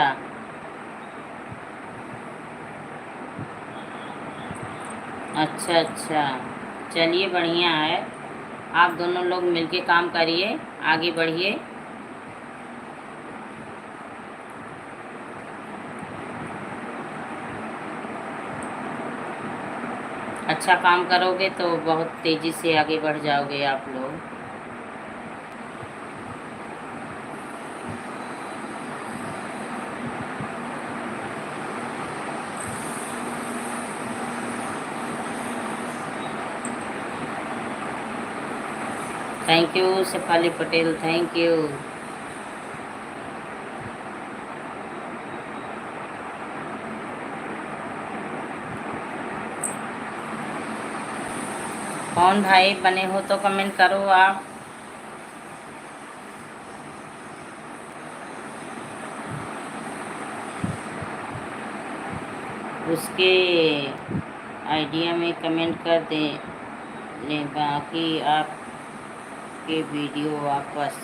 अच्छा अच्छा, चलिए बढ़िया है। आप दोनों लोग मिलके काम करिए, आगे बढ़िए। अच्छा काम करोगे तो बहुत तेज़ी से आगे बढ़ जाओगे आप लोग। Thank you Shefali Patel, thank you. कौन भाई बने हो तो कमेंट करो आप। उसके आइडिया में कमेंट कर दे ले, बाकी आपके वीडियो वापस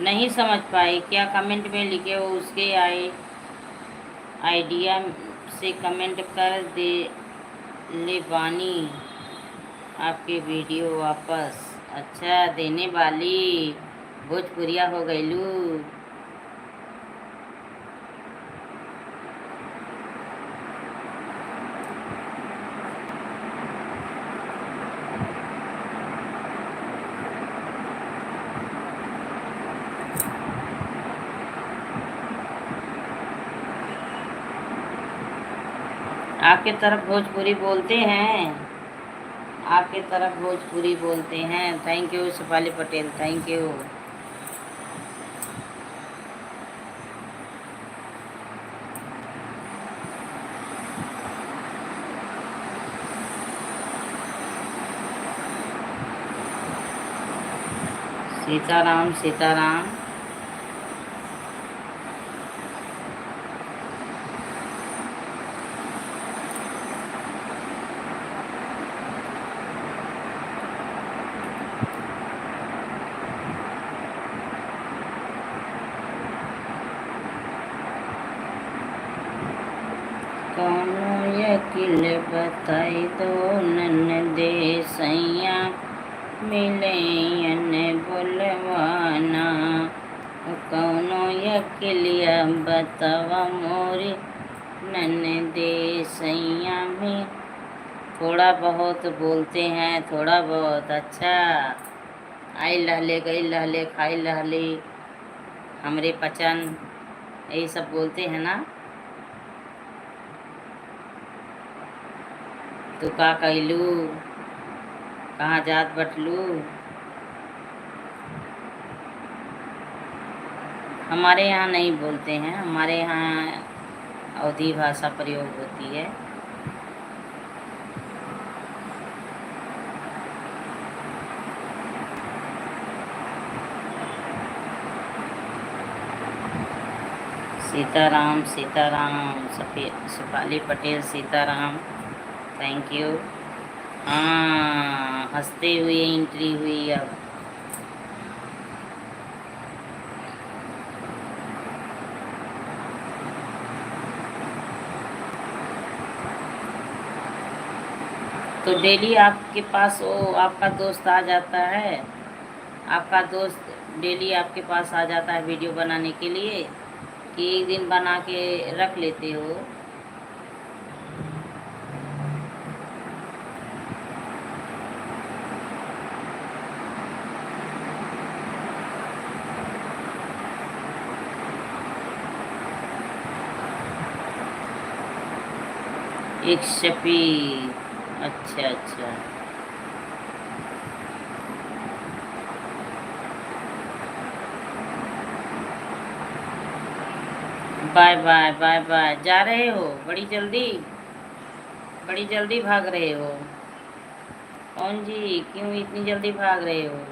नहीं समझ पाई क्या? कमेंट में लिखे हो उसके आइडिया से कमेंट कर दे ले बानी आपके वीडियो वापस। अच्छा, देने वाली भोजपुरिया हो गईलू। आपके तरफ भोजपुरी बोलते हैं? आपके तरफ भोजपुरी बोलते हैं? Thank you Shefali Patel, thank you. Sitaram Sitaram. कौनो यकिल बताई दो नन्दे सैया मिले बुलवाना। कौनो यकिलिया बतावा मोरी नन्दे सैया में। थोड़ा बहुत बोलते हैं, थोड़ा बहुत। अच्छा, आई लहले गई लहले खाई लहले हमरे पचन, यही सब बोलते हैं ना। तू का कैलू, कहाँ जात बटलू? हमारे यहाँ नहीं बोलते हैं, हमारे यहाँ अवधी भाषा प्रयोग होती है। Sitaram Sitaram, Shefali Patel Sitaram, thank you. हाँ, हंसते हुए एंट्री हुई अब। तो डेली आपके पास वो आपका दोस्त आ जाता है, आपका दोस्त डेली आपके पास आ जाता है वीडियो बनाने के लिए, कि एक दिन बना के रख लेते हो? एक शफी, अच्छा अच्छा। बाय बाय बाय बाय, जा रहे हो बड़ी जल्दी? बड़ी जल्दी भाग रहे हो? कौन जी, क्यों इतनी जल्दी भाग रहे हो?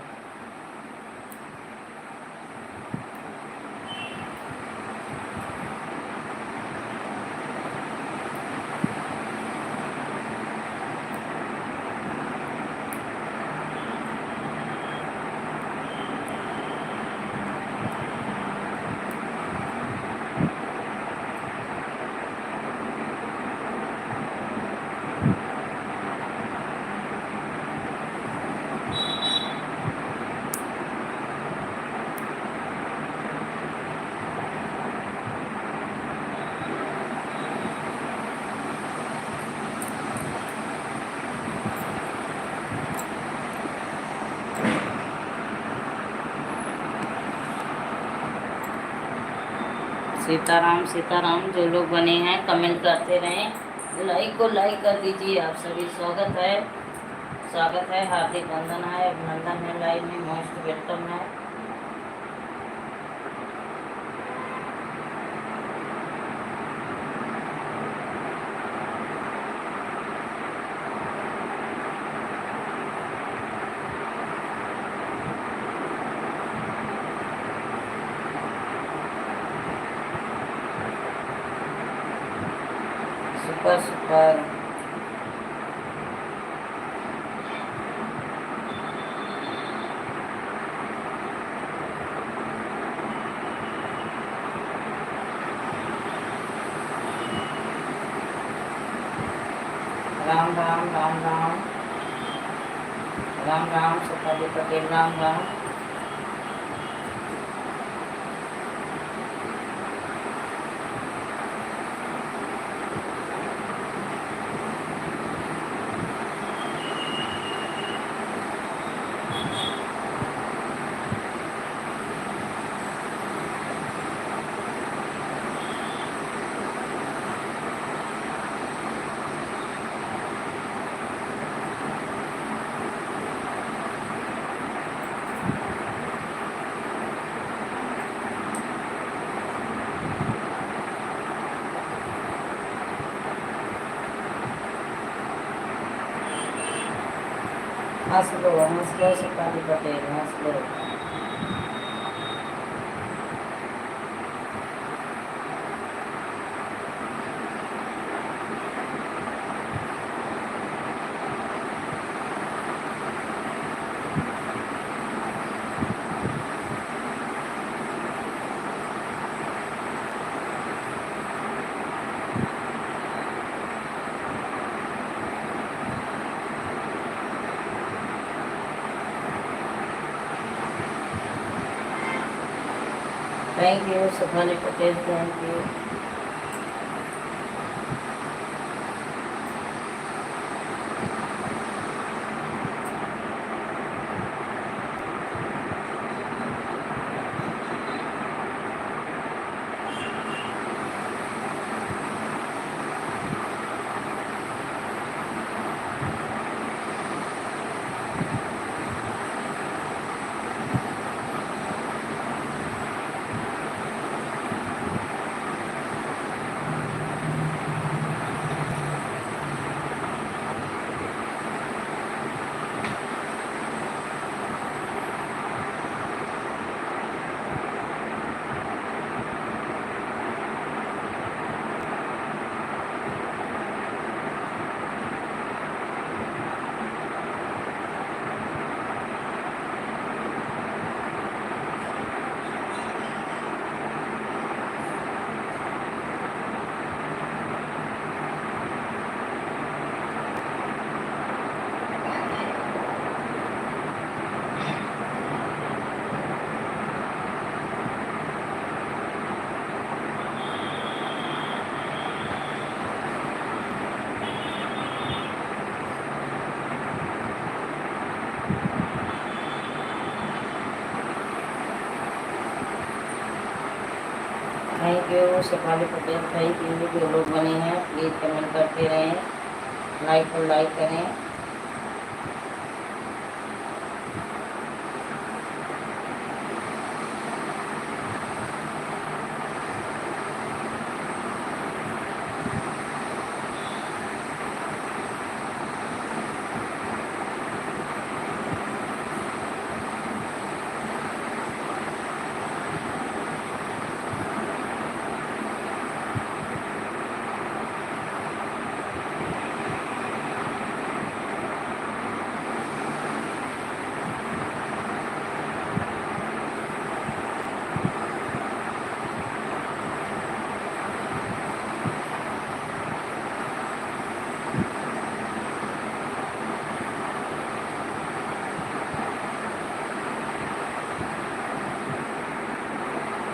सीताराम सीताराम, जो लोग बने हैं कमेंट करते रहें, लाइक को लाइक कर दीजिए। आप सभी स्वागत है, स्वागत है, हार्दिक वंदन है, अभिनंदन है, लाइव में मोस्ट वेलकम है। Super super. राम राम राम राम राम राम, शेफाली पटेल राम राम। हंस लो शेफाली पटेल, हंस लो। Thank you Shefali Patel, thank you. You Shefali Patel, thank you. जो लोग बने हैं प्लीज़ कमेंट करते रहें, लाइक और लाइक करें।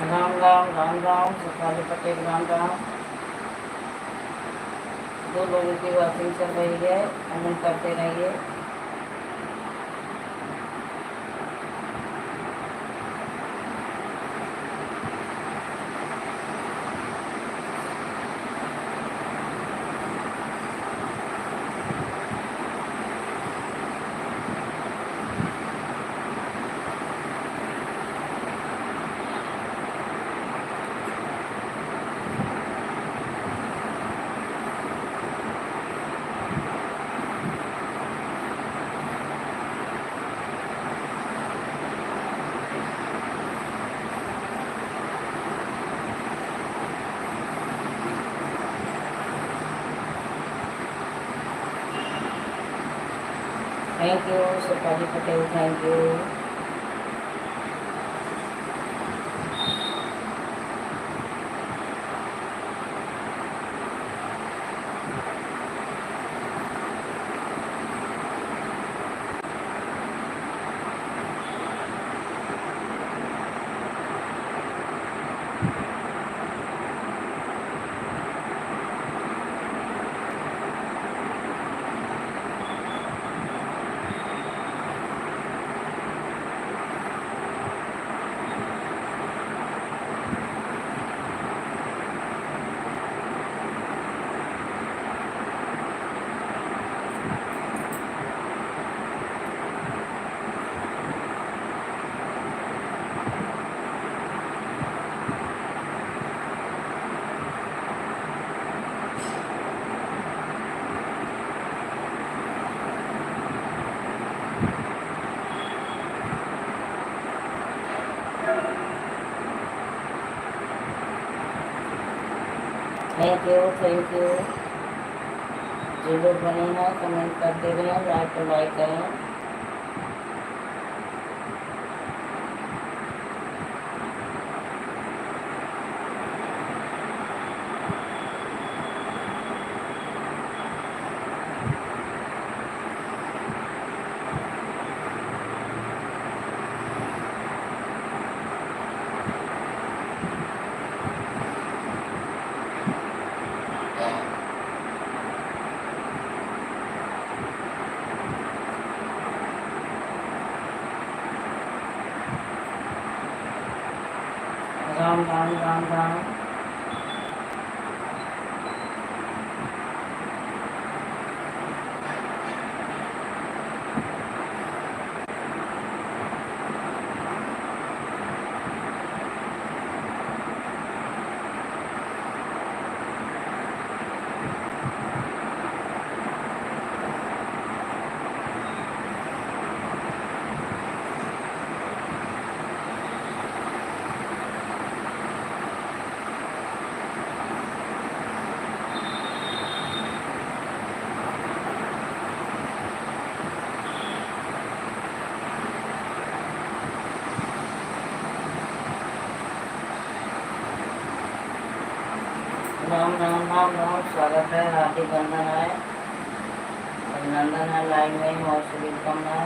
राम राम राम राम, शेफाली पटेल राम राम। 2 लोगों की वॉचिंग चल रही है, कमेंट करते रहिए। Thank you Shefali Patel, thank you. Thank you, thank you. जो लोग बने हैं कमेंट करते रहें, लाइक और लाइक करें। राम राम राम राम। राम राम राम राम, स्वागत है, हार्दिक वंदन है, अभिनंदन है, लाइन में मोस्ट वेलकम है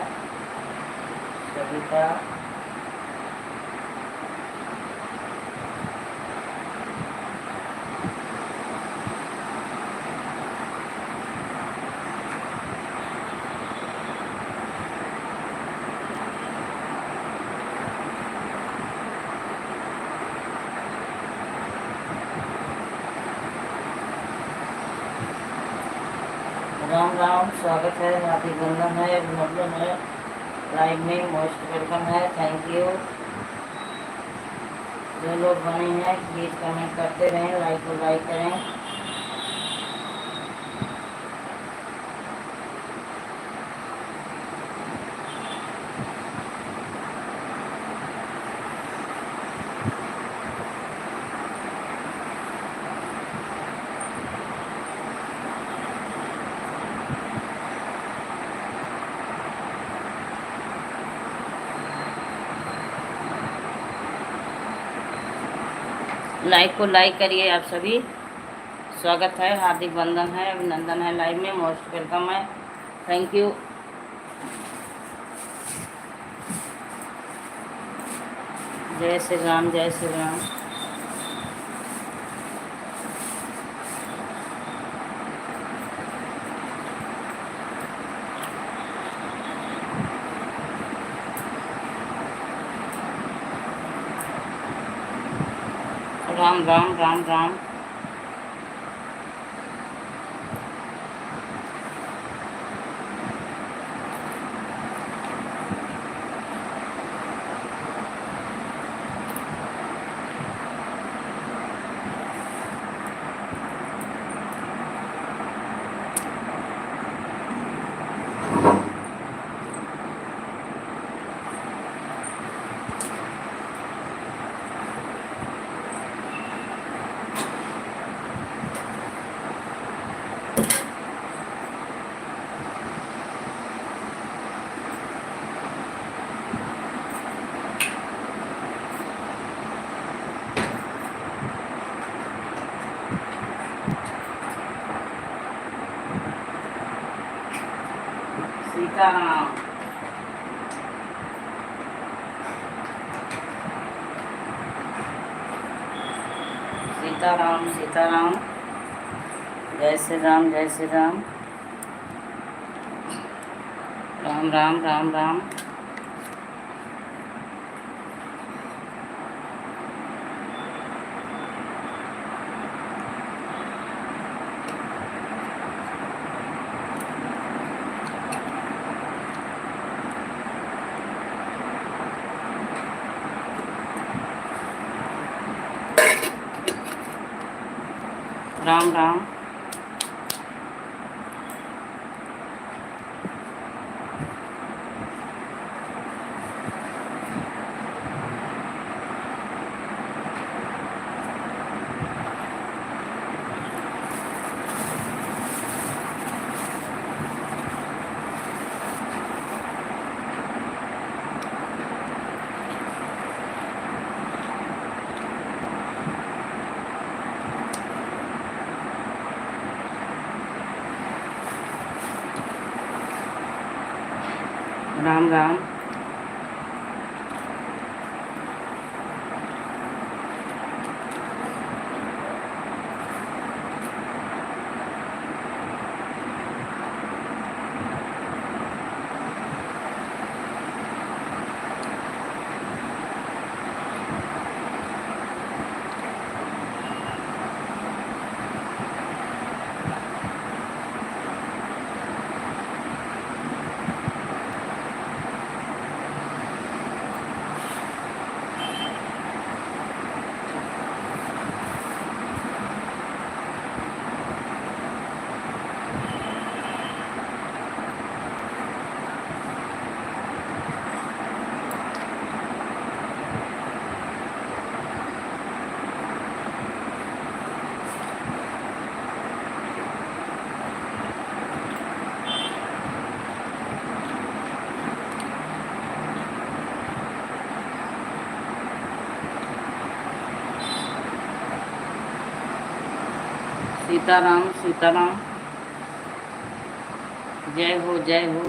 सभी का। राम राम, स्वागत है, हार्दिक बंधन है, अभिनंदन है, लाइव में मोस्ट वेलकम है, थैंक यू। जो लोग बने हैं प्लीज कमेंट करते रहें, लाइक को लाइक करें। लाइक को लाइक करिए आप सभी। स्वागत है, हार्दिक बंधन है, अभिनंदन है, लाइव में मोस्ट वेलकम है, थैंक यू। जय श्री राम, जय श्री राम। राम राम राम राम। सीताराम, सीताराम, सीताराम। जय श्री राम, जय श्री राम। राम राम राम राम। राम राम। राम राम। सीताराम, सीताराम। जय हो, जय हो।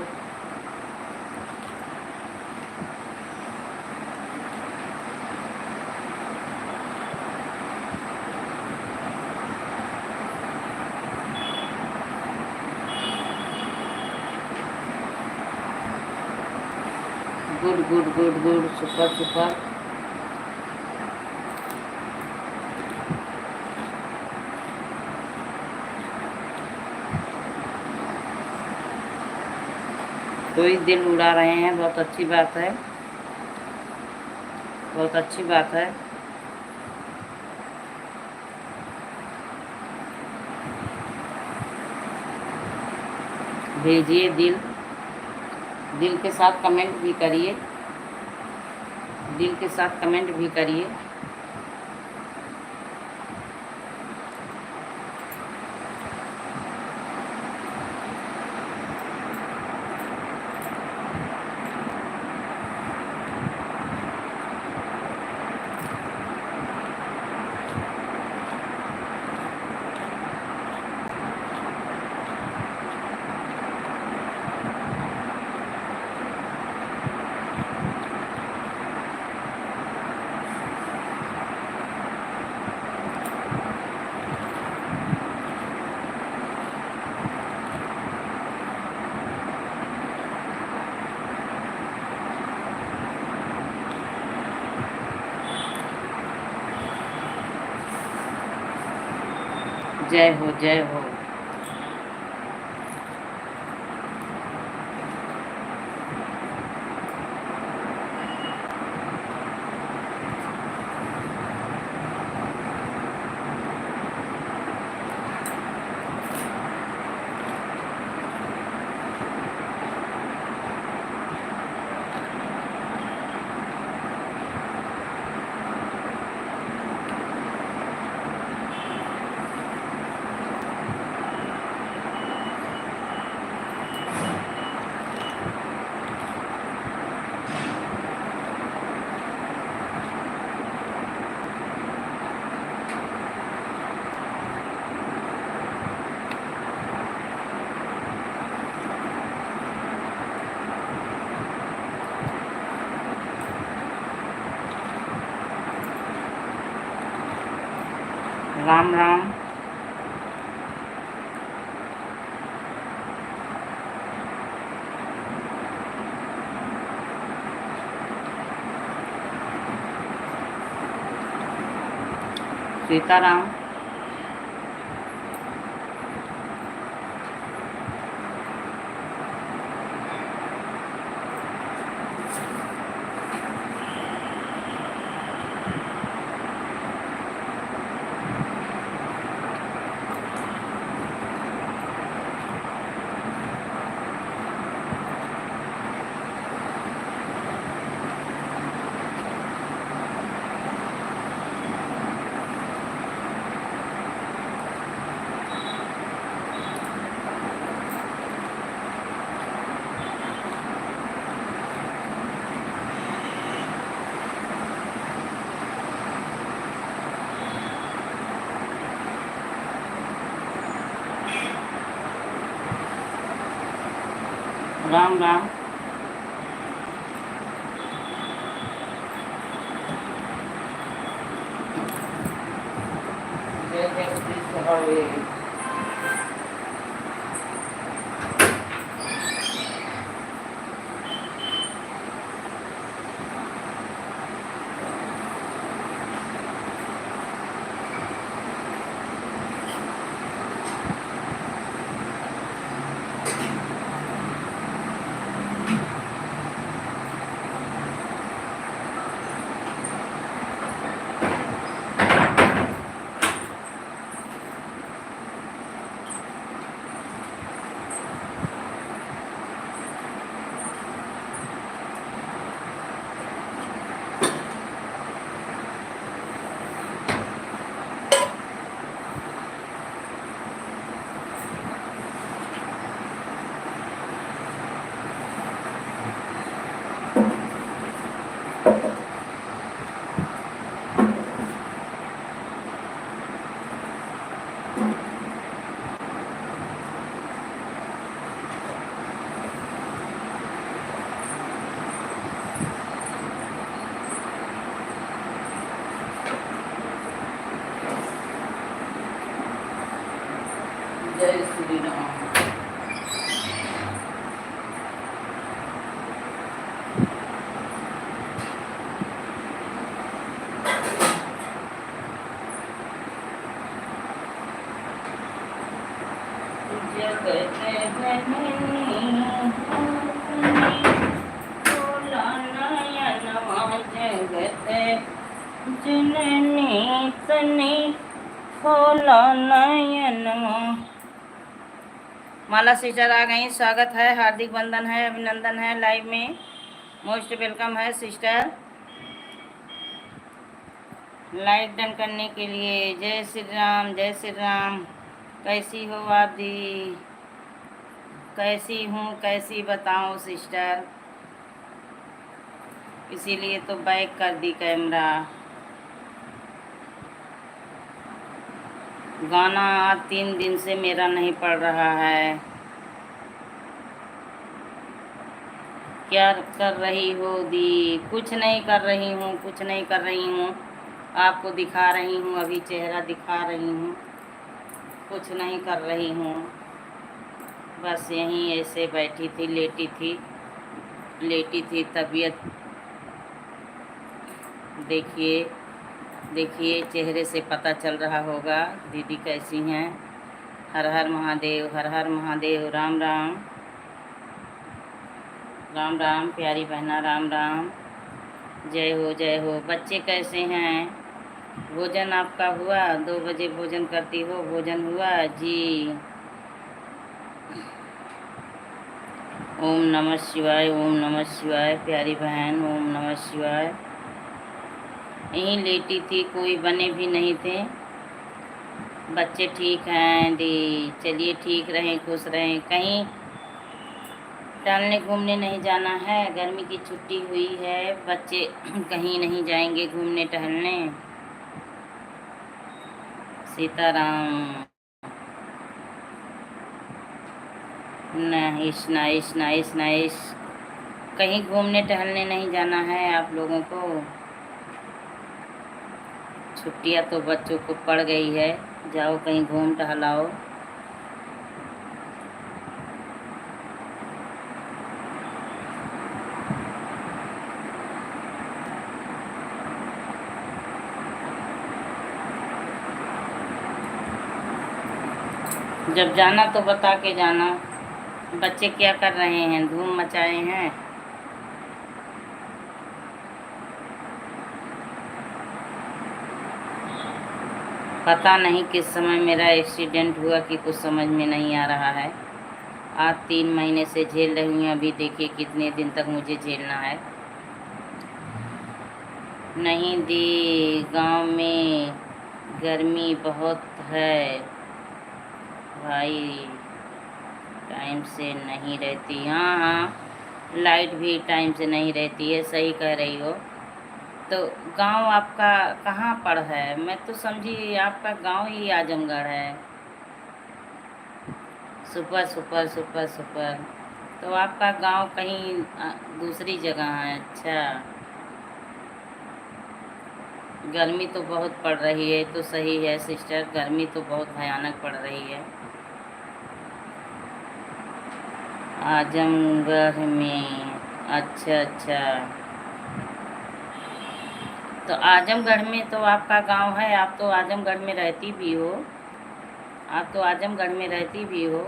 Good good good good, super super. कोई दिल उड़ा रहे हैं, बहुत अच्छी बात है, बहुत अच्छी बात है। भेजिए दिल, दिल के साथ कमेंट भी करिए, दिल के साथ कमेंट भी करिए। जय हो, जय हो। राम राम। सीताराम। राम राम। जय जय कृष्ण हरे। जननी तनी खोला नयनमा। माला सिस्टर आ गई, स्वागत है, हार्दिक वंदन है, अभिनंदन है, लाइव में मोस्ट वेलकम है सिस्टर। लाइक डन करने के लिए। जय श्री राम, जय श्री राम। कैसी हो आप दी? कैसी हूँ, कैसी बताऊँ सिस्टर, इसीलिए तो बैक कर दी कैमरा। गाना आज 3 दिन से मेरा नहीं पड़ रहा है। क्या कर रही हो दी? कुछ नहीं कर रही हूँ, कुछ नहीं कर रही हूँ, आपको दिखा रही हूँ, अभी चेहरा दिखा रही हूँ, कुछ नहीं कर रही हूँ, बस यहीं ऐसे बैठी थी, लेटी थी। तबीयत देखिए, देखिए चेहरे से पता चल रहा होगा दीदी कैसी हैं। हर हर महादेव, हर हर महादेव। राम राम, राम राम प्यारी बहना, राम राम। जय हो, जय हो। बच्चे कैसे हैं? भोजन आपका हुआ? 2 बजे भोजन करती हो, भोजन हुआ जी? ओम नमः शिवाय, ओम नमः शिवाय प्यारी बहन, ओम नमः शिवाय। यहीं लेटी थी, कोई बने भी नहीं थे। बच्चे ठीक हैं दी? चलिए ठीक रहें, खुश रहें। कहीं टहलने घूमने नहीं जाना है? गर्मी की छुट्टी हुई है, बच्चे कहीं नहीं जाएंगे घूमने टहलने? Sitaram. Nice nice nice nice. कहीं घूमने टहलने नहीं जाना है आप लोगों को? छुट्टियां तो बच्चों को पड़ गई है, जाओ कहीं घूम टहलाओ। जब जाना तो बता के जाना। बच्चे क्या कर रहे हैं? धूम मचाए हैं। पता नहीं किस समय मेरा एक्सीडेंट हुआ कि कुछ समझ में नहीं आ रहा है। आज 3 महीने से झेल रही हूँ, अभी देखिए कितने दिन तक मुझे झेलना है। नहीं दी, गांव में गर्मी बहुत है भाई, टाइम से नहीं रहती। हाँ हाँ, लाइट भी टाइम से नहीं रहती है, सही कह रही हो। तो गांव आपका कहाँ पर है? मैं तो समझी आपका गांव ही आजमगढ़ है। Super super super super. तो आपका गांव कहीं दूसरी जगह है? अच्छा। गर्मी तो बहुत पड़ रही है, तो सही है सिस्टर, गर्मी तो बहुत भयानक पड़ रही है आजमगढ़ में। अच्छा अच्छा, तो आजमगढ़ में तो आपका गांव है, आप तो आजमगढ़ में रहती भी हो, आप तो आजमगढ़ में रहती भी हो,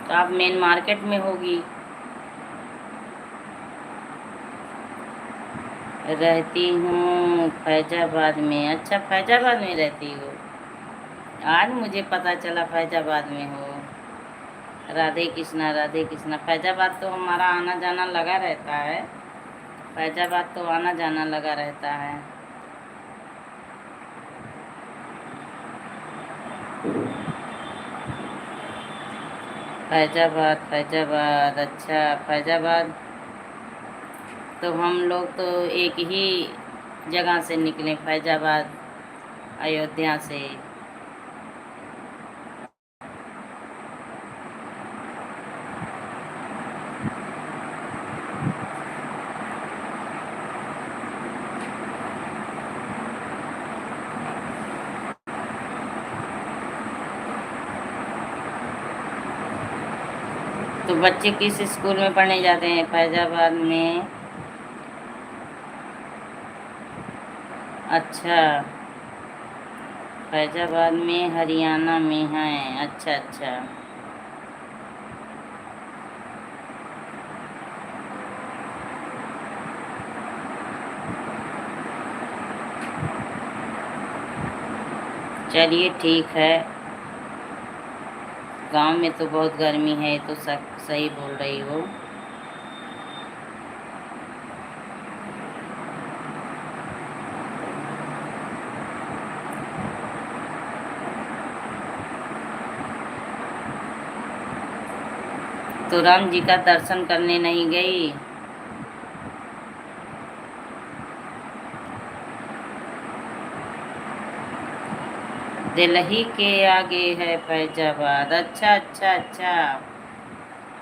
तो आप मेन मार्केट में होगी। रहती हूँ फैजाबाद में। अच्छा, फैजाबाद में रहती हो? आज मुझे पता चला फैजाबाद में हो। राधे कृष्णा, राधे कृष्णा। फैजाबाद तो हमारा आना जाना लगा रहता है, फैजाबाद तो आना जाना लगा रहता है। फैजाबाद, फैजाबाद, अच्छा फैजाबाद। तो हम लोग तो एक ही जगह से निकले, फैजाबाद अयोध्या से। तो बच्चे किस स्कूल में पढ़ने जाते हैं? फैजाबाद में। अच्छा, फैजाबाद में हरियाणा में हैं। अच्छा अच्छा। चलिए ठीक है। गांव में तो बहुत गर्मी है, तो सही बोल रही हो। तो राम जी का दर्शन करने नहीं गई? दिल्ली के आगे है फैजाबाद। अच्छा अच्छा अच्छा।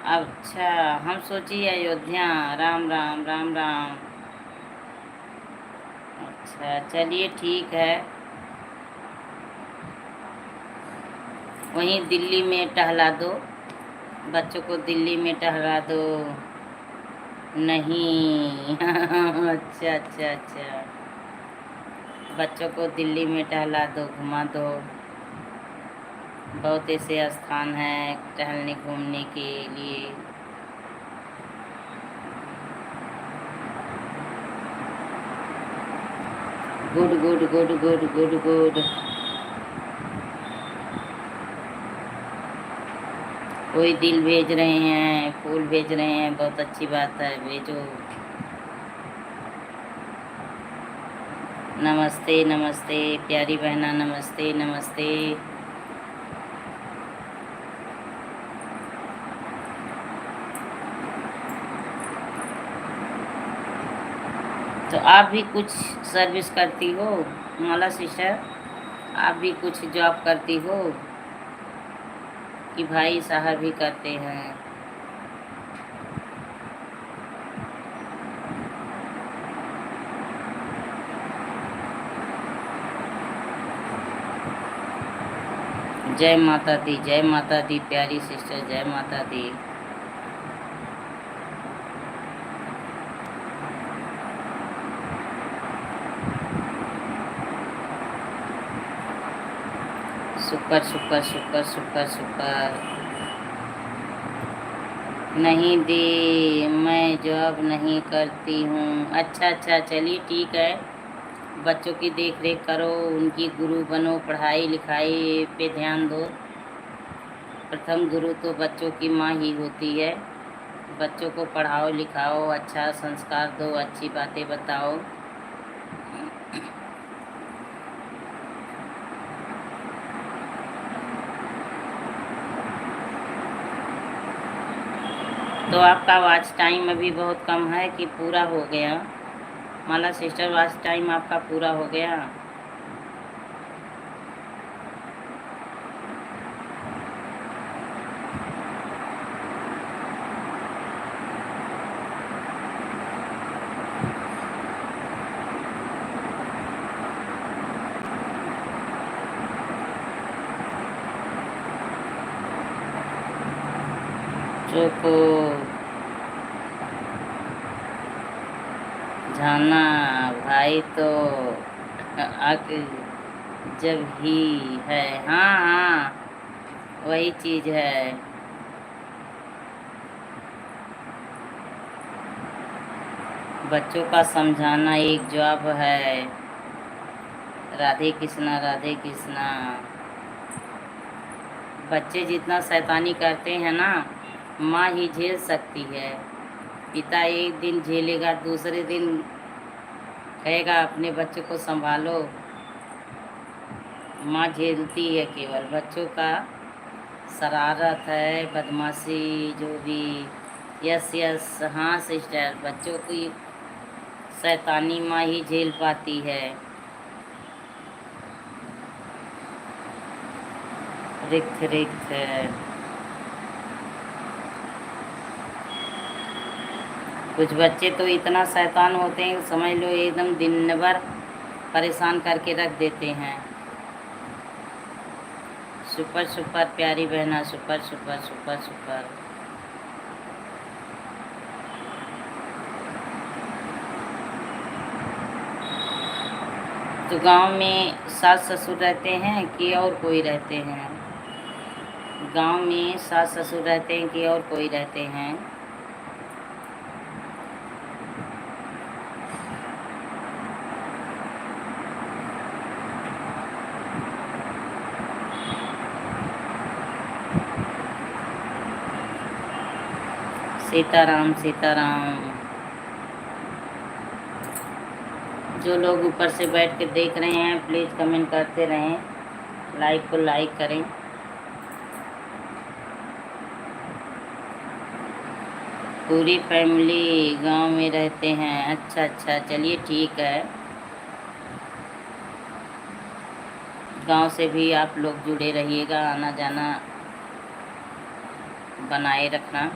अच्छा, हम सोची अयोध्या। राम राम राम राम। अच्छा चलिए ठीक है। वहीं दिल्ली में टहला दो, बच्चों को दिल्ली में टहला दो। नहीं अच्छा अच्छा अच्छा। बच्चों को दिल्ली में टहला दो, घुमा दो। बहुत ऐसे स्थान हैं टहलने घूमने के लिए। Good good good good good good. कोई दिल भेज रहे हैं, फूल भेज रहे हैं, बहुत अच्छी बात है, भेजो। नमस्ते नमस्ते प्यारी बहना, नमस्ते नमस्ते। तो आप भी कुछ सर्विस करती हो माला सिस्टर? आप भी कुछ जॉब करती हो कि भाई साहब भी करते हैं? जय माता दी, जय माता दी प्यारी सिस्टर, जय माता दी। Super super super super super. नहीं दी, मैं जॉब नहीं करती हूँ। अच्छा अच्छा चलिए ठीक है। बच्चों की देख रेख करो, उनकी गुरु बनो, पढ़ाई लिखाई पे ध्यान दो। प्रथम गुरु तो बच्चों की माँ ही होती है। बच्चों को पढ़ाओ लिखाओ, अच्छा संस्कार दो, अच्छी बातें बताओ। तो आपका वॉच टाइम अभी बहुत कम है कि पूरा हो गया? माला सिस्टर, वॉच टाइम आपका पूरा हो गया? चोको जाना भाई तो अक जब ही है। हाँ हाँ, वही चीज़ है। बच्चों का समझाना एक जॉब है। राधे कृष्णा राधे कृष्णा। बच्चे जितना शैतानी करते हैं ना, माँ ही झेल सकती है। पिता एक दिन झेलेगा, दूसरे दिन कहेगा अपने बच्चों को संभालो। माँ झेलती है केवल बच्चों का शरारत है, बदमाशी जो भी। यस यस, हाँ सिस्टर, बच्चों की शैतानी माँ ही झेल पाती है। रिक्त रिक्त है। कुछ बच्चे तो इतना शैतान होते हैं, समझ लो एकदम दिन भर परेशान करके रख देते हैं। सुपर सुपर प्यारी बहना, सुपर सुपर सुपर सुपर। तो गांव में सास ससुर रहते हैं कि और कोई रहते हैं? गांव में सास ससुर रहते हैं कि और कोई रहते हैं? सीताराम सीताराम। जो लोग ऊपर से बैठ के देख रहे हैं प्लीज़ कमेंट करते रहें, लाइक को लाइक करें। पूरी फैमिली गांव में रहते हैं। अच्छा अच्छा, चलिए ठीक है। गांव से भी आप लोग जुड़े रहिएगा, आना जाना बनाए रखना।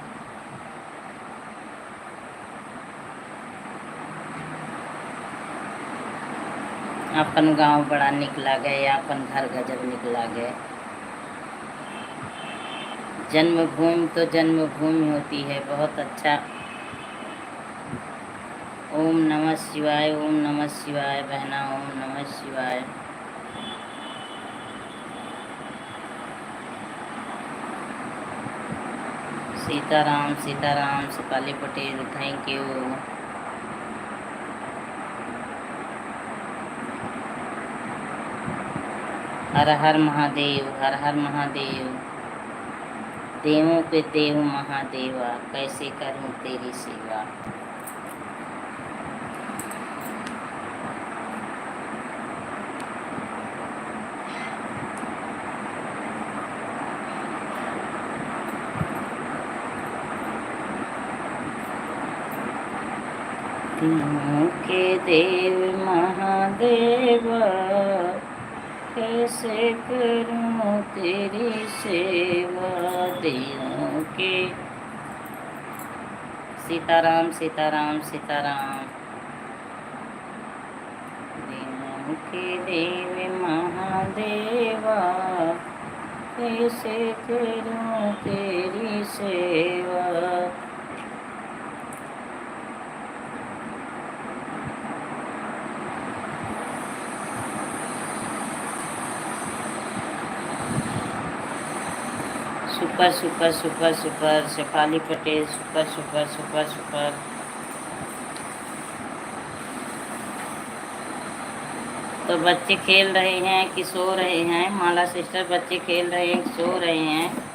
अपन गांव बड़ा निकला गए, अपन घर गजब निकला गए। जन्मभूमि तो जन्मभूमि होती है, बहुत अच्छा। ओम नमः शिवाय, ओम नमः शिवाय बहना, ओम नमः शिवाय। सीताराम सीताराम। Shipali Patel, thank you. हर हर महादेव, हर हर महादेव। देवों के देव महादेवा, कैसे करूं तेरी सेवा। देवों के देव महादेवा, कैसे करूं तेरी सेवा। देवों के सीताराम सीताराम सीताराम। देवों के देव महादेवा, कैसे करूं तेरी सेवा। Super super super super. Shefali Patel, super super super super. तो बच्चे खेल रहे हैं कि सो रहे हैं? माला सिस्टर, बच्चे खेल रहे हैं, सो रहे हैं?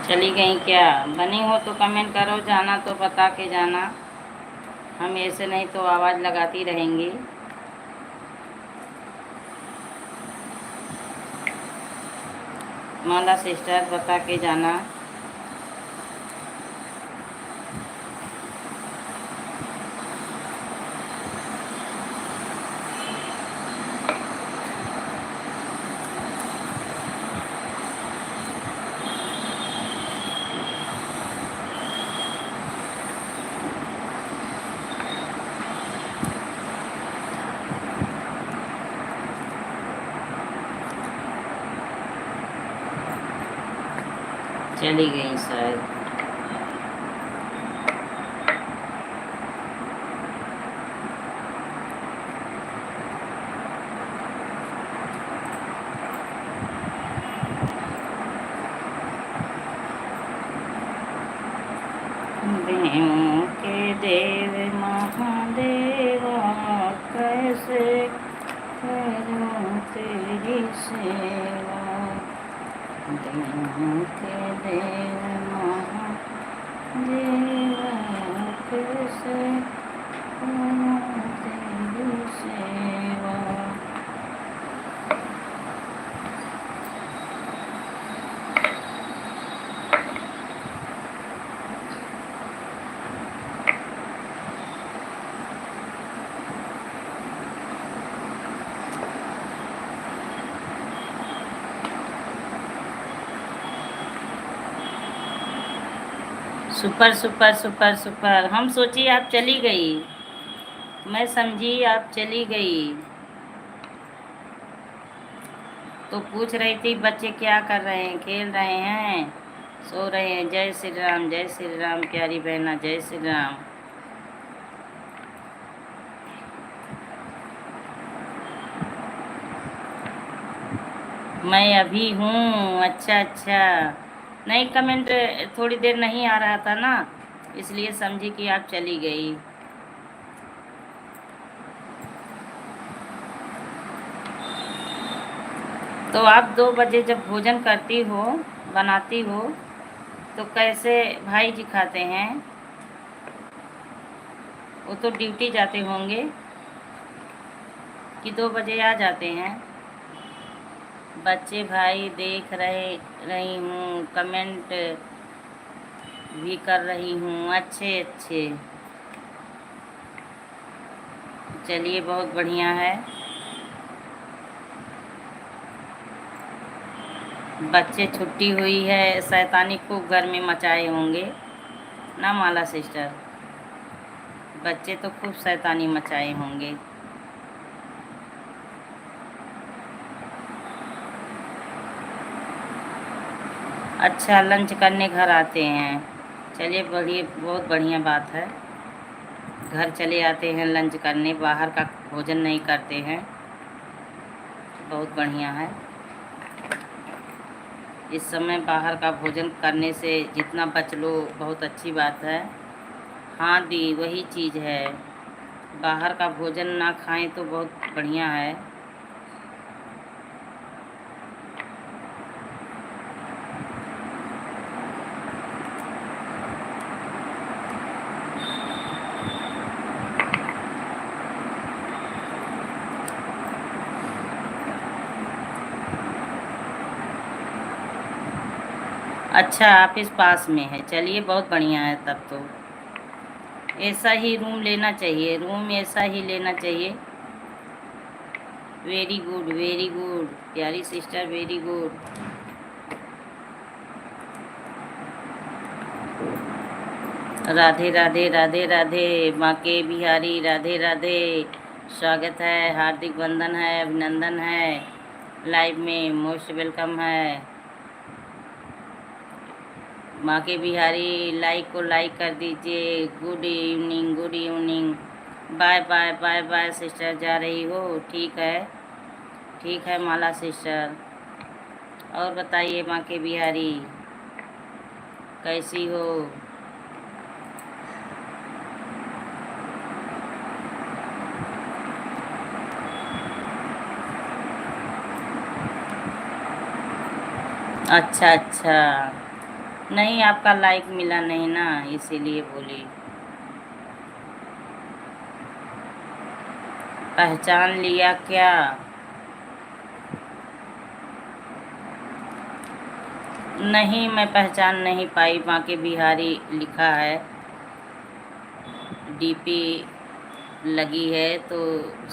चली गई क्या? बनी हो तो कमेंट करो, जाना तो बता के जाना। हम ऐसे नहीं तो आवाज़ लगाती रहेंगी। माला सिस्टर, बता के जाना। चली गई शायद। देवों के देव महादेवा, कैसे करूं तेरी सेवा। देवों के देव महादेवा, कैसे करूं तेरी सेवा। Super super super super. हम सोची आप चली गई, मैं समझी आप चली गई, तो पूछ रही थी बच्चे क्या कर रहे हैं, खेल रहे हैं, सो रहे हैं। जय श्री राम प्यारी बहना, जय श्री राम। मैं अभी हूँ। अच्छा अच्छा, नहीं कमेंट थोड़ी देर नहीं आ रहा था ना, इसलिए समझी कि आप चली गई। तो आप 2 बजे जब भोजन करती हो, बनाती हो, तो कैसे भाई जी खाते हैं? वो तो ड्यूटी जाते होंगे कि 2 बजे आ जाते हैं। बच्चे भाई देख रही हूँ, कमेंट भी कर रही हूँ। अच्छे अच्छे, चलिए बहुत बढ़िया है। बच्चे छुट्टी हुई है, शैतानी खूब घर में मचाए होंगे ना माला सिस्टर? बच्चे तो खूब शैतानी मचाए होंगे। अच्छा, लंच करने घर आते हैं। चलिए बहुत बढ़िया बात है। घर चले आते हैं लंच करने, बाहर का भोजन नहीं करते हैं, बहुत बढ़िया है। इस समय बाहर का भोजन करने से जितना बच लो बहुत अच्छी बात है। हाँ दी, वही चीज़ है, बाहर का भोजन ना खाएं तो बहुत बढ़िया है। अच्छा, ऑफिस पास में है, चलिए बहुत बढ़िया है। तब तो ऐसा ही रूम लेना चाहिए, रूम ऐसा ही लेना चाहिए। वेरी गुड प्यारी sister, very good. Radhe Radhe Radhe Radhe, माँ के बिहारी, राधे राधे। स्वागत है, हार्दिक वंदन है, अभिनंदन है, लाइव में मोस्ट वेलकम है। माँ के बिहारी लाइक को लाइक कर दीजिए। Good evening, good evening. Bye bye bye bye sister, जा रही हो? ठीक है माला सिस्टर। और बताइए माँ के बिहारी, कैसी हो? अच्छा अच्छा, नहीं आपका लाइक मिला नहीं ना, इसीलिए बोली। पहचान लिया क्या? नहीं, मैं पहचान नहीं पाई। माँ के बिहारी लिखा है, डीपी लगी है तो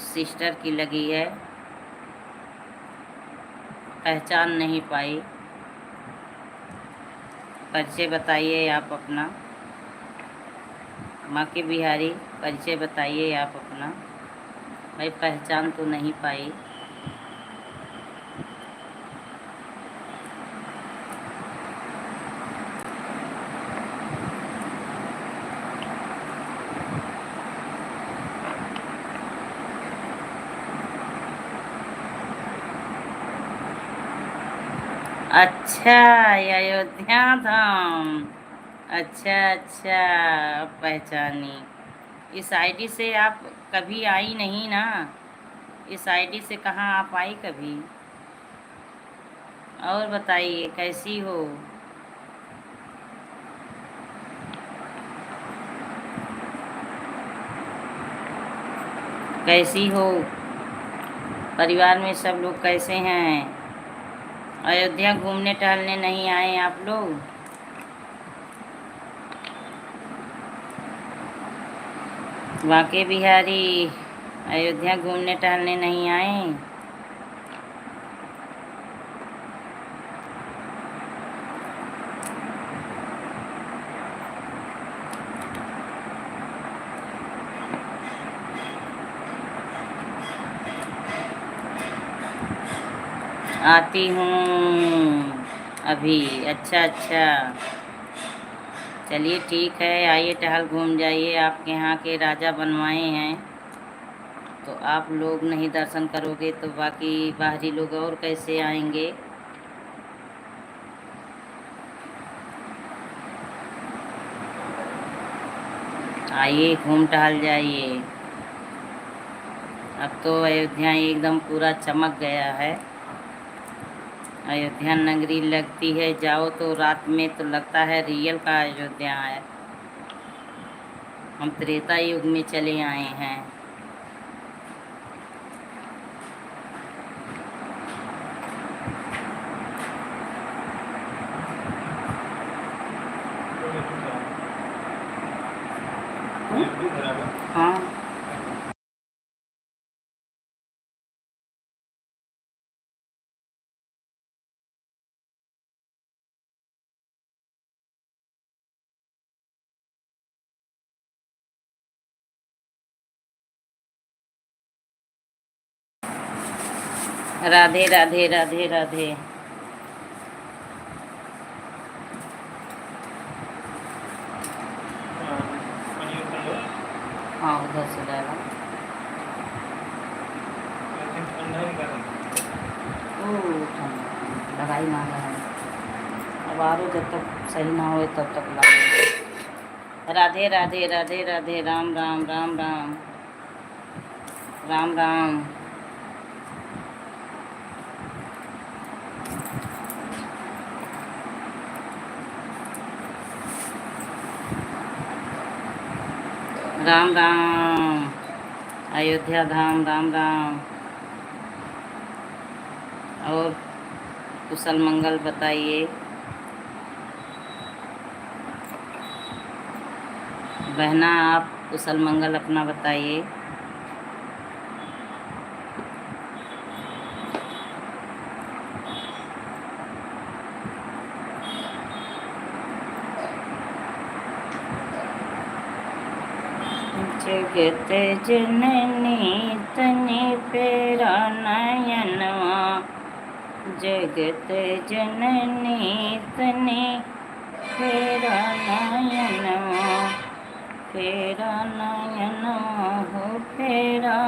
सिस्टर की लगी है, पहचान नहीं पाई। परिचय बताइए आप अपना। माँ के बिहारी, परिचय बताइए आप अपना। भाई पहचान तो नहीं पाई। अच्छा, ये अयोध्या धाम। अच्छा अच्छा, अब पहचानी। इस आईडी से आप कभी आई नहीं ना, इस आईडी से कहाँ आप आई कभी? और बताइए कैसी हो? कैसी हो? परिवार में सब लोग कैसे हैं? अयोध्या घूमने टहलने नहीं आए आप लोग? बांके बिहारी, अयोध्या घूमने टहलने नहीं आए? आती हूँ। अभी? अच्छा अच्छा, चलिए ठीक है, आइए टहल घूम जाइए। आपके यहाँ के राजा बनवाए हैं तो आप लोग नहीं दर्शन करोगे तो बाकी बाहरी लोग और कैसे आएंगे? आइए घूम टहल जाइए। अब तो अयोध्या एकदम पूरा चमक गया है। अयोध्या नगरी लगती है, जाओ तो रात में तो लगता है रियल का अयोध्या है। हम त्रेता युग में चले आए हैं। हाँ, राधे राधे राधे राधे। हाँ, उधर से डाला। ओह, लगाई मांगा है। अब आरो जब तक सही ना हो तब तक ला। राधे राधे राधे राधे, राम राम राम राम राम राम। राम राम। अयोध्या धाम राम राम। और कुशल मंगल बताइए। बहना आप कुशल मंगल अपना बताइए। जगत जननी तनि फेरा नयनवा, जगत जननी तनि फेरा नयनवा, फेरा नयनवा हो फेरा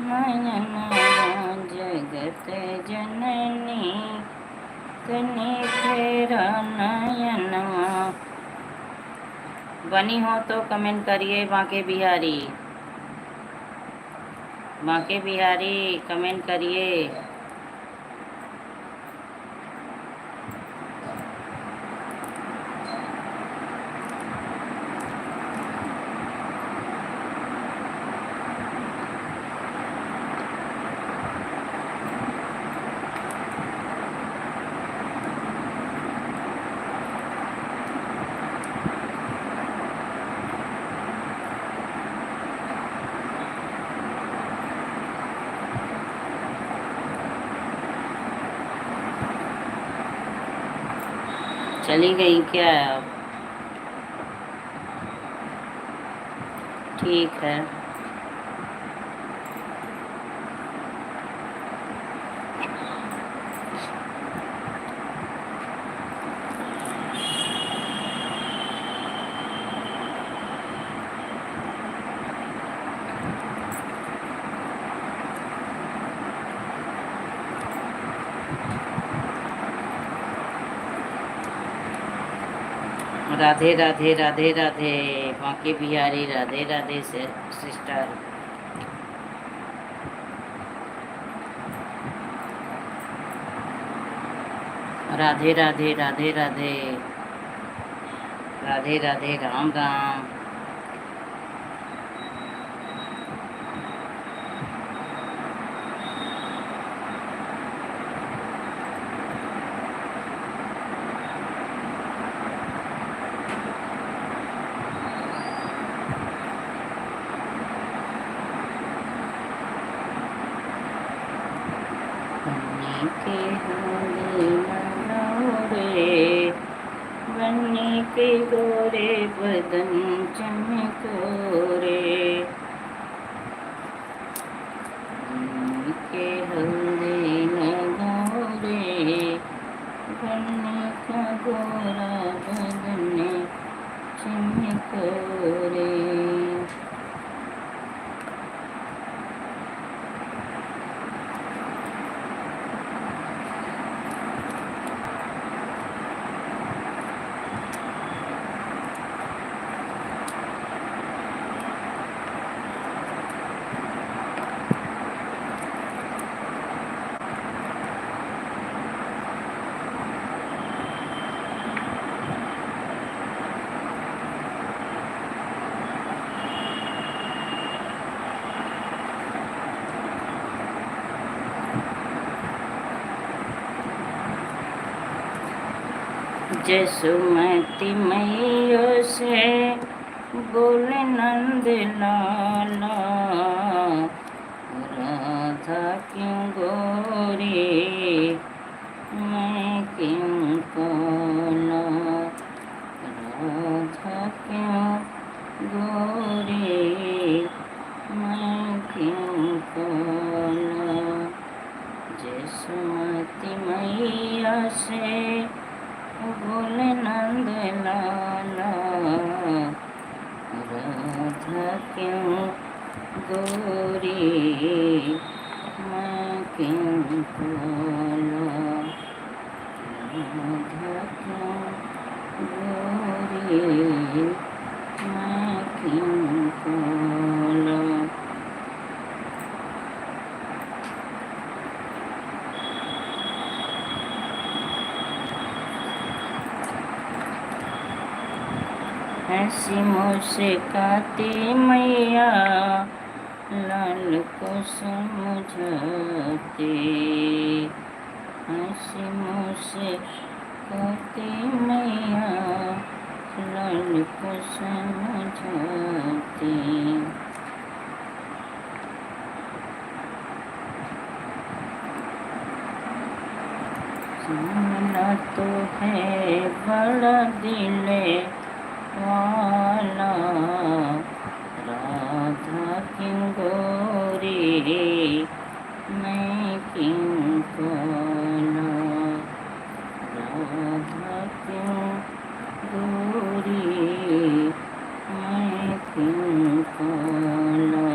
नयनवा, जगत जननी तनि फेरा नयनवा। बनी हो तो कमेंट करिए। बांके बिहारी, बांके बिहारी कमेंट करिए। चली गई क्या अब? ठीक है। राधे राधे राधे राधे, बांके बिहारी राधे राधे से सिस्टर। राधे राधे राधे राधे राधे राधे, राम राम। के होले मनोरे, बन्नी के गोरे बदन चमकोरे, के हल्दी न गोरे, जसुमती मैया से बोले नंद लाला, राधा क्यों गोरी मैं क्यों काला, राधा क्यों गोरी मैं क्यों काला। जसुमती मैया से बोले नंद लाला, राधा क्यों गोरी मैं क्यों काला, राधा क्यों गोरी मैं क्यों काला। हंसी मुस्काती मैया लाल को समझाती, हंसी मुस्काती मैया लाल को समझाती। सुनना तो है बड़ा दिले वाला, राधा क्यों गोरी मैं क्यों काला, राधा क्यों गोरी मैं क्यों काला।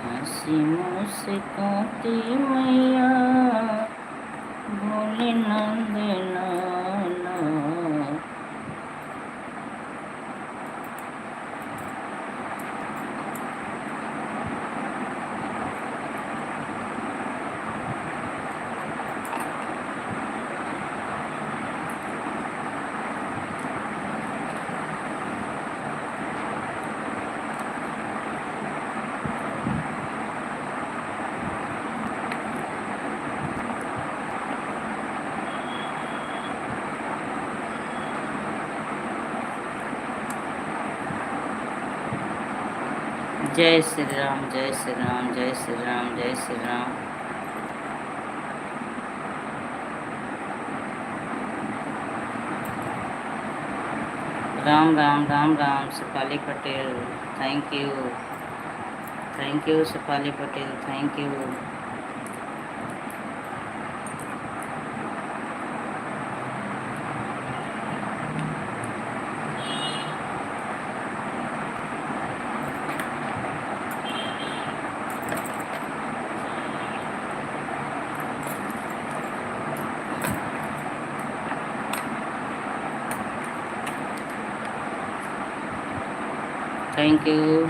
हंसी मुस्काती मैया बोले नंद लाला, जय श्री राम, जय श्री राम, जय श्री राम, जय Shri Ram. Ram Ram Ram Ram. Shefali Patel, thank you Shefali Patel, thank you. Thank you.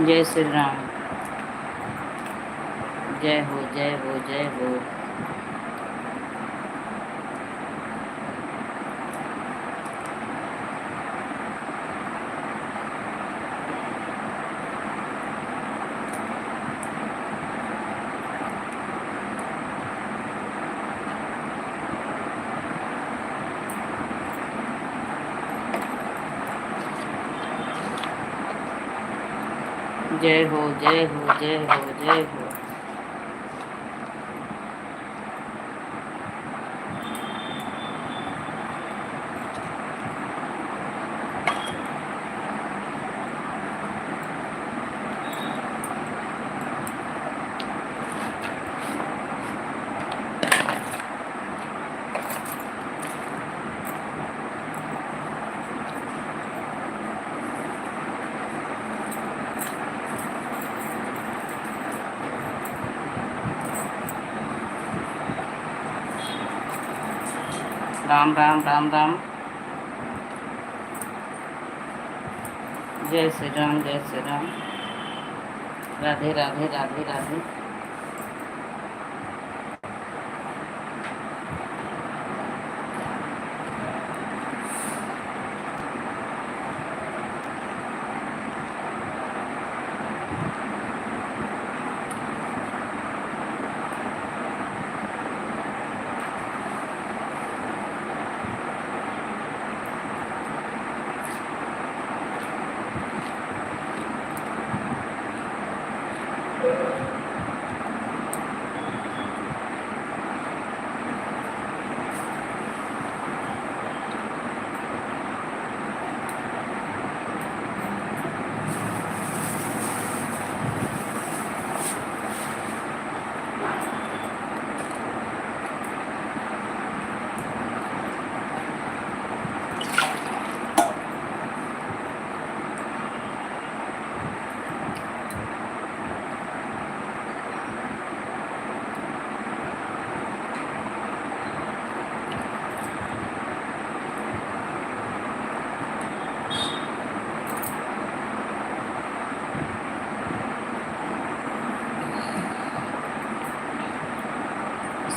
जय श्री राम। जय हो, जय हो, जय हो। जय हो जय हो जय हो जय हो। राम राम राम राम। जय श्री राम जय Shri Ram. Radhe Radhe Radhe Radhe.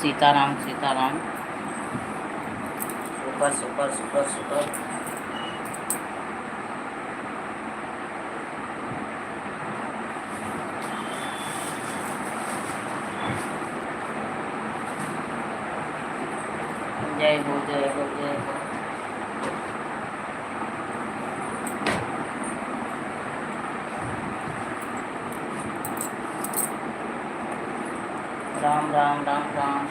Sitaram Sitaram. Super super super super. जय हो जय हो जय हो। राम राम राम राम।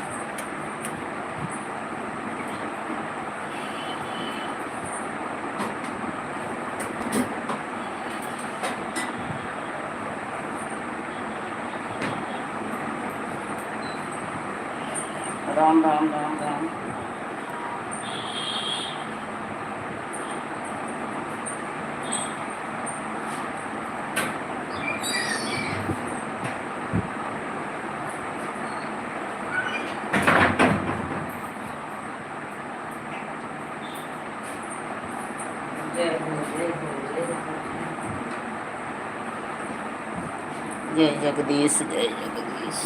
राम राम राम राम। जय हो जय हो जय हो। जय जगदीश जय जगदीश।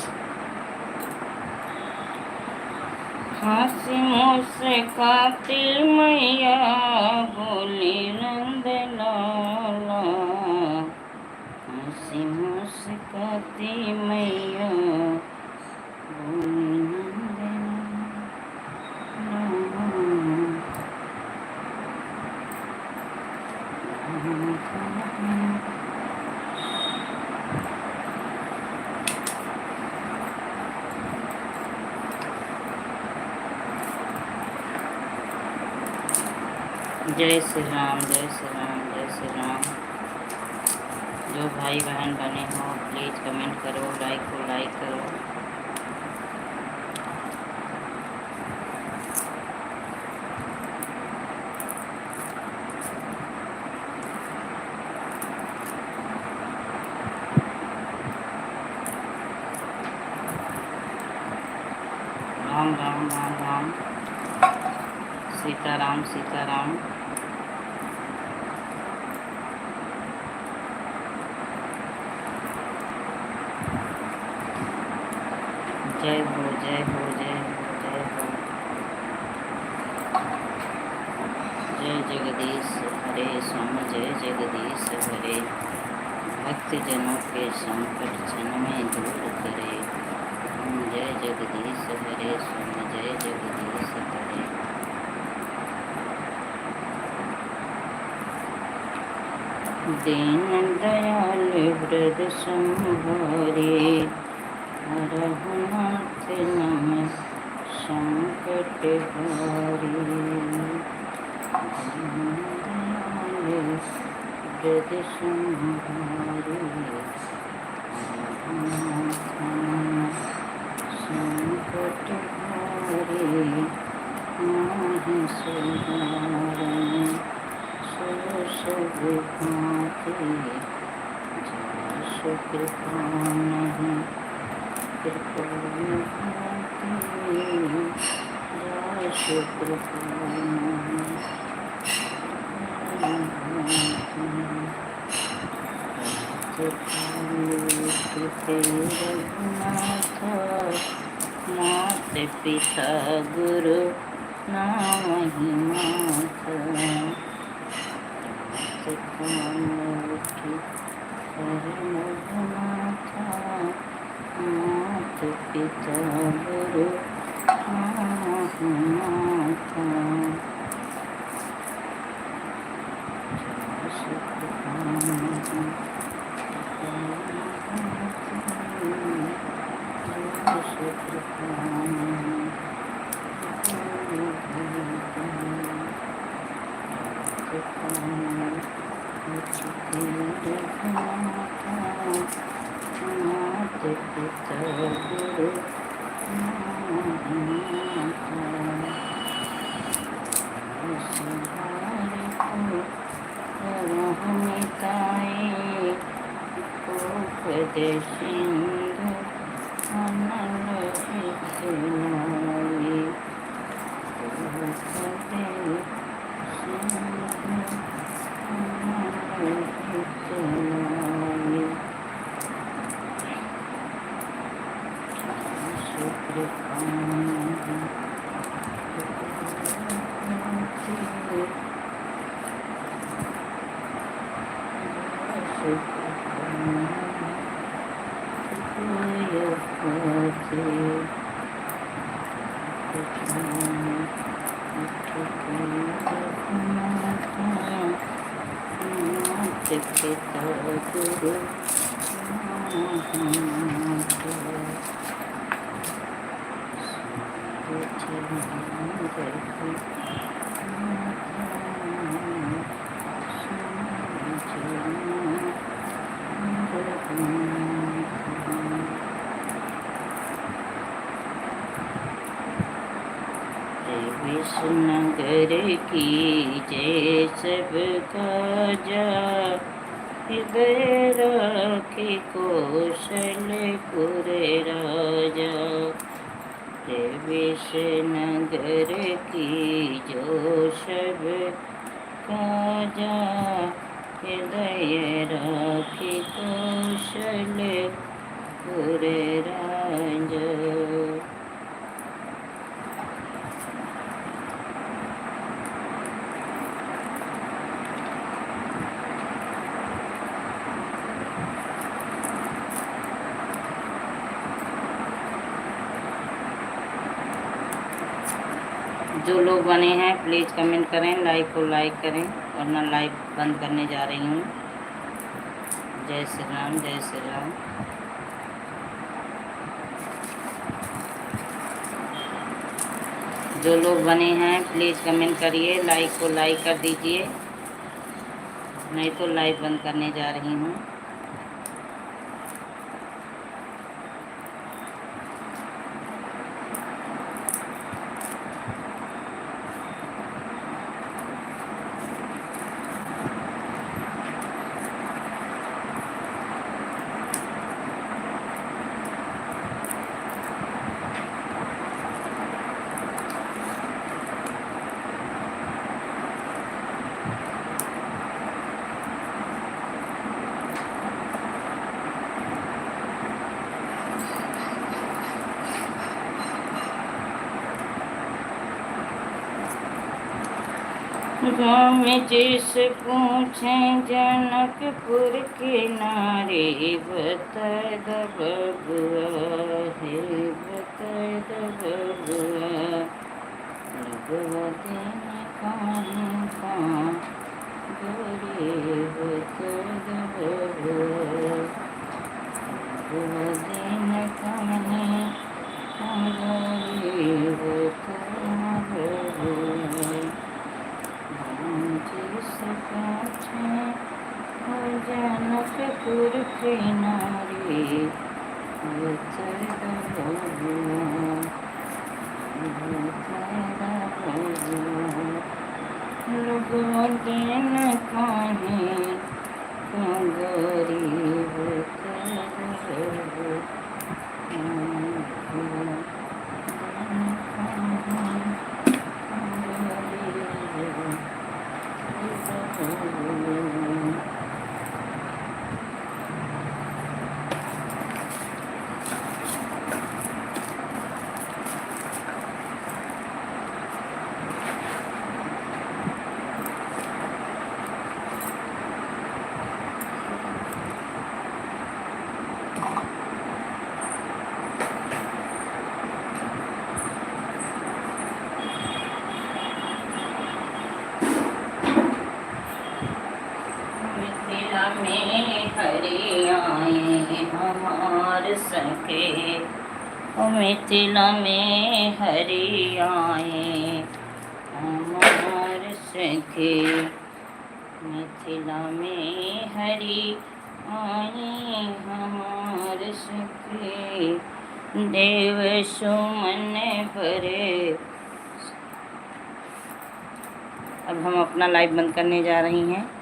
हंसी मुस्काती मैया बोली नंद लाला। हंसी मुस्काती मैया बोली नंद लाला। जय श्री राम जय श्री राम जय श्री राम। जो भाई बहन बने हो प्लीज़ कमेंट करो, लाइक को लाइक करो। राम राम राम राम। सीताराम सीताराम। जय हो जय हो जय हो जय हो। जय जगदीश हरे स्वामी जय जगदीश हरे। भक्तजनों के संकट क्षण में दूर करे। जय जगदीश हरे स्वामी जय जगदीश हरे। दीन दयाल व्रत संहारे, रघुनाथ नम संकट हारे। दीन दयाल व्रत संहारे, रघुनाथ नम संकट हारे। माहि सुधारन सो सब भांति, जस कृपा नहीं कृपा भांति, जस कृपा नहीं रघुनाथ मात पिता गुरु नामहि माथ। उठी रघुनाथ मात पिता गुरु नामहि माथ। सिंधु अनल हितनाई, पिता गुरु विष्णुनगर की जय सब काजा, हृदय राखी कौशलपुर राजा। विष्णुनगर की जो सब काजा, हृदय राखी कौशलपुर राजा। जो लोग बने हैं प्लीज़ कमेंट करें, लाइक को लाइक करें, वरना लाइव बंद करने जा रही हूँ। जय श्री राम, जय श्री राम। जो लोग बने हैं प्लीज़ कमेंट करिए, लाइक को लाइक कर दीजिए, नहीं तो लाइव बंद करने जा रही हूँ। राम जिस पूछें जनकपुर के नारे, बता द बबुआ है, बता द बबुआ। रघुवती ने कहा गरीब दिन कहीं गरीब जनकपुर के नारी लोग दिन कहीं गरीब मिथिला में हरि आए हमार सखे, मिथिला में हरि आए हमार सखे, मिथिला में हरि आए हमार सखे, देव सुमन भरे। अब हम अपना लाइव बंद करने जा रही हैं।